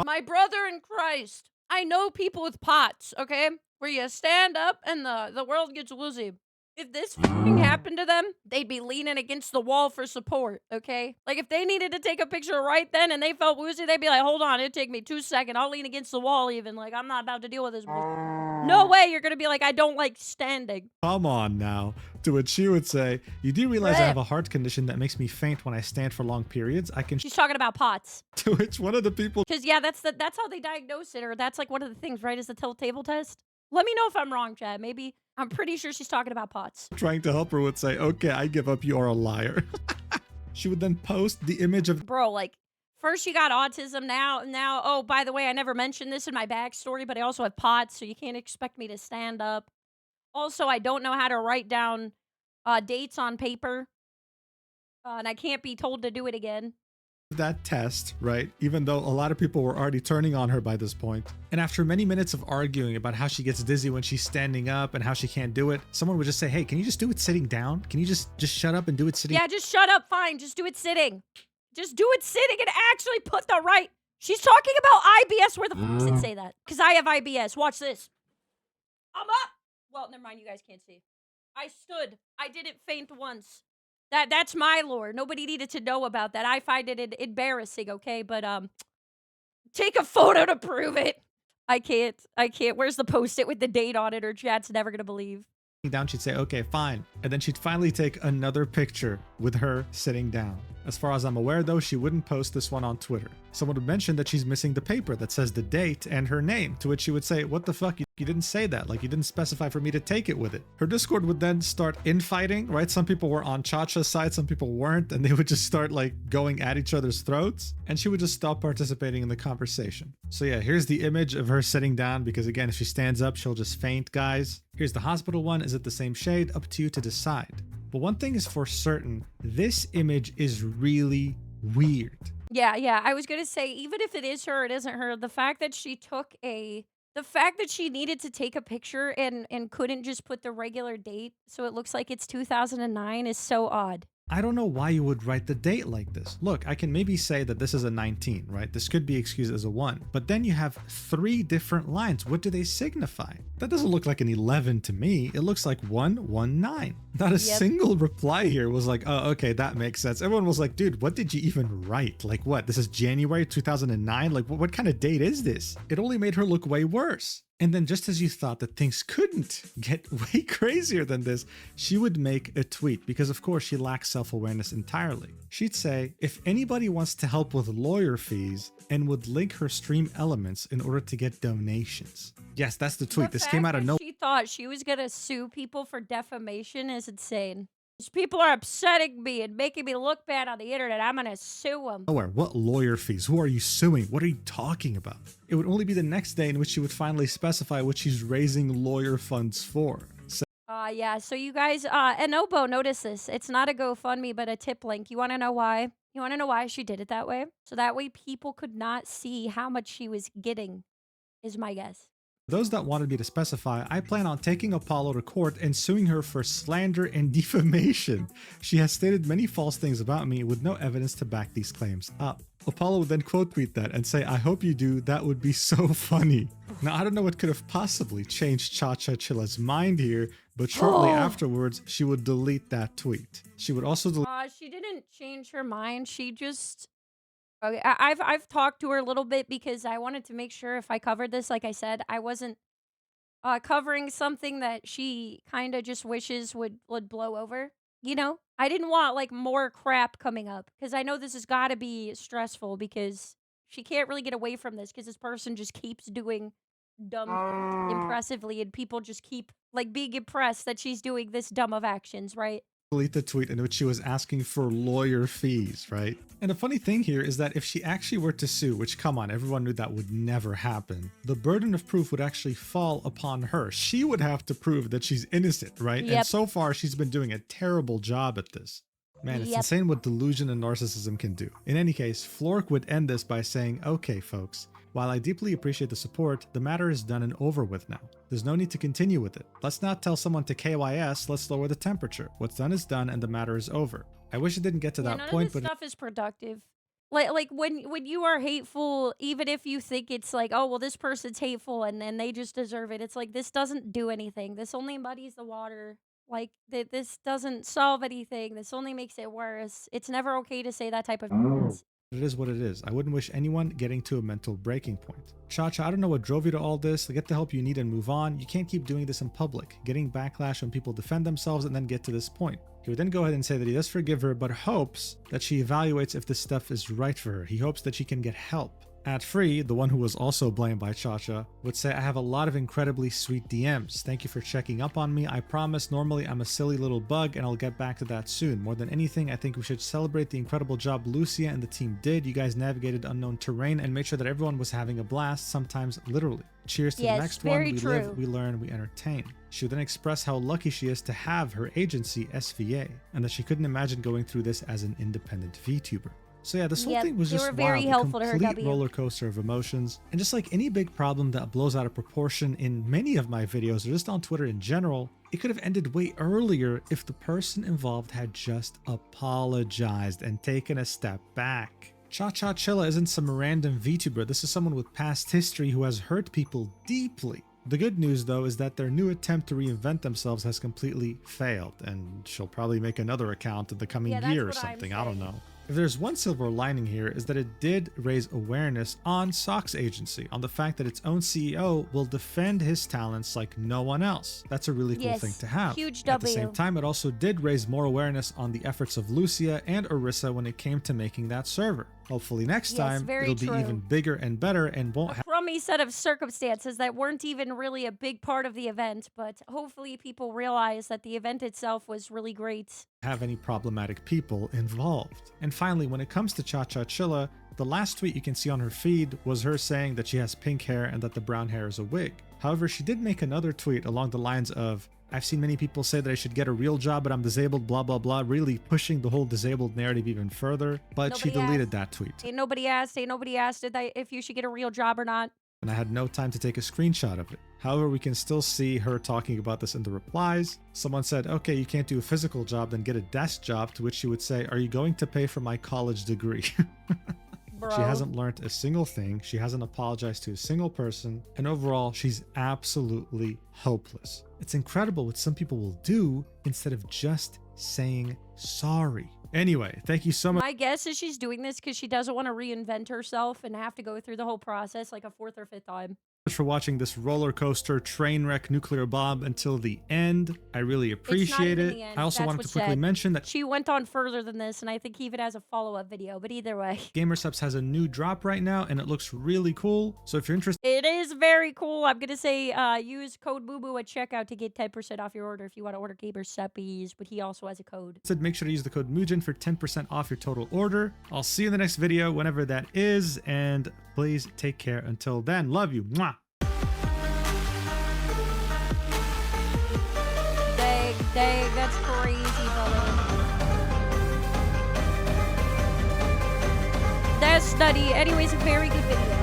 my brother in Christ, I know people with POTS, okay? Where you stand up and the world gets woozy. If this thing happened to them, they'd be leaning against the wall for support, okay? Like, if they needed to take a picture right then and they felt woozy, they'd be like, hold on, it'll take me 2 seconds. I'll lean against the wall even. Like, I'm not about to deal with this. No way you're gonna be like, I don't like standing. Come on now. To which she would say, you do realize I have a heart condition that makes me faint when I stand for long periods? She's talking about POTS. To which one of the people... Because, yeah, that's how they diagnose it, or that's, like, one of the things, right, is the table test. Let me know if I'm wrong, Chad. Maybe... I'm pretty sure she's talking about POTS. Trying to help her would say, okay, I give up, you are a liar. She would then post the image of... Bro, like, first you got autism, now, oh, by the way, I never mentioned this in my backstory, but I also have POTS, so you can't expect me to stand up. Also, I don't know how to write down dates on paper, and I can't be told to do it again. That test, right? Even though a lot of people were already turning on her by this point. And after many minutes of arguing about how she gets dizzy when she's standing up and how she can't do it, someone would just say, hey, can you just do it sitting down? Can you just shut up and do it sitting? Yeah, just shut up, fine. Just do it sitting. Just do it sitting and actually put the right... She's talking about IBS. Where the f*** did it say that? Because I have IBS. Watch this. I'm up. Well, never mind. You guys can't see. I stood. I didn't faint once. That's my lore. Nobody needed to know about that. I find it embarrassing, okay? But take a photo to prove it. I can't. Where's the post-it with the date on it? Or chat's never gonna believe. Down, she'd say, okay, fine. And then she'd finally take another picture with her sitting down. As far as I'm aware, though, she wouldn't post this one on Twitter. Someone would mention that she's missing the paper that says the date and her name, to which she would say, what the fuck? You didn't say that. Like, you didn't specify for me to take it with it. Her Discord would then start infighting, right? Some people were on Chacha's side, some people weren't, and they would just start, like, going at each other's throats, and she would just stop participating in the conversation. So yeah, here's the image of her sitting down, because again, if she stands up, she'll just faint, guys. Here's the hospital one. Is it the same shade? Up to you to decide. But one thing is for certain, this image is really weird. Yeah. I was gonna say, even if it is her, or it isn't her, the fact that she needed to take a picture and couldn't just put the regular date, so it looks like it's 2009, is so odd. I don't know why you would write the date like this. Look, I can maybe say that this is a 19, right? This could be excused as a 1, but then you have 3 different lines. What do they signify? That doesn't look like an 11 to me. It looks like 119. Not a single reply here was like, oh, okay, that makes sense. Everyone was like, dude, what did you even write? Like what? This is January 2009? Like what kind of date is this? It only made her look way worse. And then just as you thought that things couldn't get way crazier than this, she would make a tweet because of course she lacks self-awareness entirely. She'd say, if anybody wants to help with lawyer fees, and would link her stream elements in order to get donations. Yes, that's the tweet. This came out of nowhere. She thought she was gonna sue people for defamation is insane. These people are upsetting me and making me look bad on the internet. I'm gonna sue them. Nowhere. What lawyer fees? Who are you suing? What are you talking about? It would only be the next day in which she would finally specify what she's raising lawyer funds for. Yeah, so you guys, Enobo, notice this. It's not a GoFundMe, but a tip link. You want to know why? You want to know why she did it that way? So that way people could not see how much she was getting, is my guess. Those that wanted me to specify, I plan on taking Apollo to court and suing her for slander and defamation. She has stated many false things about me with no evidence to back these claims up. Apollo would then quote tweet that and say, I hope you do, that would be so funny. Now, I don't know what could have possibly changed Cha-Cha Chilla's mind here, but shortly afterwards, she would delete that tweet. She would also delete... She didn't change her mind. She just... Okay, I've talked to her a little bit because I wanted to make sure if I covered this, like I said, I wasn't covering something that she kind of just wishes would blow over. You know, I didn't want like more crap coming up because I know this has got to be stressful because she can't really get away from this because this person just keeps doing dumb impressively and people just keep like being impressed that she's doing this dumb of actions, right? Delete the tweet in which she was asking for lawyer fees, right? And the funny thing here is that if she actually were to sue, which come on, everyone knew that would never happen, the burden of proof would actually fall upon her. She would have to prove that she's innocent, right? Yep. And so far, she's been doing a terrible job at this. Man, it's insane what delusion and narcissism can do. In any case, Flork would end this by saying, okay, folks, while I deeply appreciate the support, the matter is done and over with now. There's no need to continue with it. Let's not tell someone to KYS, let's lower the temperature. What's done is done and the matter is over. I wish it didn't get to that point, but stuff is productive. Like when you are hateful, even if you think it's like, oh, well, this person's hateful and they just deserve it. It's like, this doesn't do anything. This only muddies the water. Like, this doesn't solve anything. This only makes it worse. It's never okay to say that type of things. It is what it is. I wouldn't wish anyone getting to a mental breaking point. Cha-Cha, I don't know what drove you to all this. Get the help you need and move on. You can't keep doing this in public, getting backlash when people defend themselves and then get to this point. He would then go ahead and say that he does forgive her, but hopes that she evaluates if this stuff is right for her. He hopes that she can get help. Free, the one who was also blamed by Cha-Cha, would say, I have a lot of incredibly sweet DMs. Thank you for checking up on me. I promise normally I'm a silly little bug and I'll get back to that soon. More than anything, I think we should celebrate the incredible job Lucia and the team did. You guys navigated unknown terrain and made sure that everyone was having a blast, sometimes literally. Cheers to the next one. We live, we learn, we entertain. She would then express how lucky she is to have her agency, SVA, and that she couldn't imagine going through this as an independent VTuber. So yeah, this whole thing was just very helpful a to her, complete roller coaster of emotions. And just like any big problem that blows out of proportion in many of my videos, or just on Twitter in general, it could have ended way earlier if the person involved had just apologized and taken a step back. Cha-Cha Chilla isn't some random VTuber. This is someone with past history who has hurt people deeply. The good news, though, is that their new attempt to reinvent themselves has completely failed, and she'll probably make another account in the coming Yeah, that's year or what I'm something. I don't saying. know. If there's one silver lining here, is that it did raise awareness on Sock's agency, on the fact that its own CEO will defend his talents like no one else. That's a really cool Yes, thing to have. huge At the same W. time, it also did raise more awareness on the efforts of Lucia and Orisa when it came to making that server. Hopefully next Yes, time, very it'll be true. even bigger and better and won't A crummy set of circumstances that weren't even really a big part of the event, but hopefully people realize that the event itself was really great. have any problematic people involved. And finally, when it comes to Cha-Cha Chilla, the last tweet you can see on her feed was her saying that she has pink hair and that the brown hair is a wig. However, she did make another tweet along the lines of, I've seen many people say that I should get a real job, but I'm disabled, blah, blah, blah, really pushing the whole disabled narrative even further. But she Nobody deleted asked. that tweet. Ain't nobody asked if you should get a real job or not. And I had no time to take a screenshot of it. However, we can still see her talking about this in the replies. Someone said, okay, you can't do a physical job, then get a desk job, to which she would say, are you going to pay for my college degree? Bro. She hasn't learned a single thing. She hasn't apologized to a single person. And overall, she's absolutely hopeless. It's incredible what some people will do instead of just saying sorry. Anyway, thank you so much My guess is she's doing this because she doesn't want to reinvent herself and have to go through the whole process like a fourth or fifth time. for watching this roller coaster train wreck nuclear bomb until the end. I really appreciate even it. the end, I also that's wanted to what's quickly said. mention that She went on further than this, and I think he even has a follow-up video, but either way. GamerSubs has a new drop right now, and it looks really cool. So if you're interested, It is very cool. I'm going to say use code BooBoo at checkout to get 10% off your order if you want to order GamerSuppies, but he also has a code. make sure to use the code Mugen for 10% off your total order. I'll see you in the next video, whenever that is, and please take care until then. Love you. Mwah. Dang, that's crazy, brother. That's nutty. Anyways, a very good video.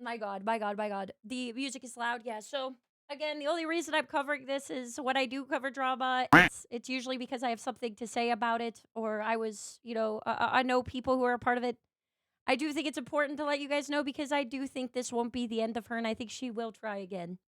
My god, my god, my god. The music is loud, yeah. So, again, the only reason I'm covering this is when I do cover drama, it's usually because I have something to say about it, or I was, I know people who are a part of it. I do think it's important to let you guys know because I do think this won't be the end of her, and I think she will try again.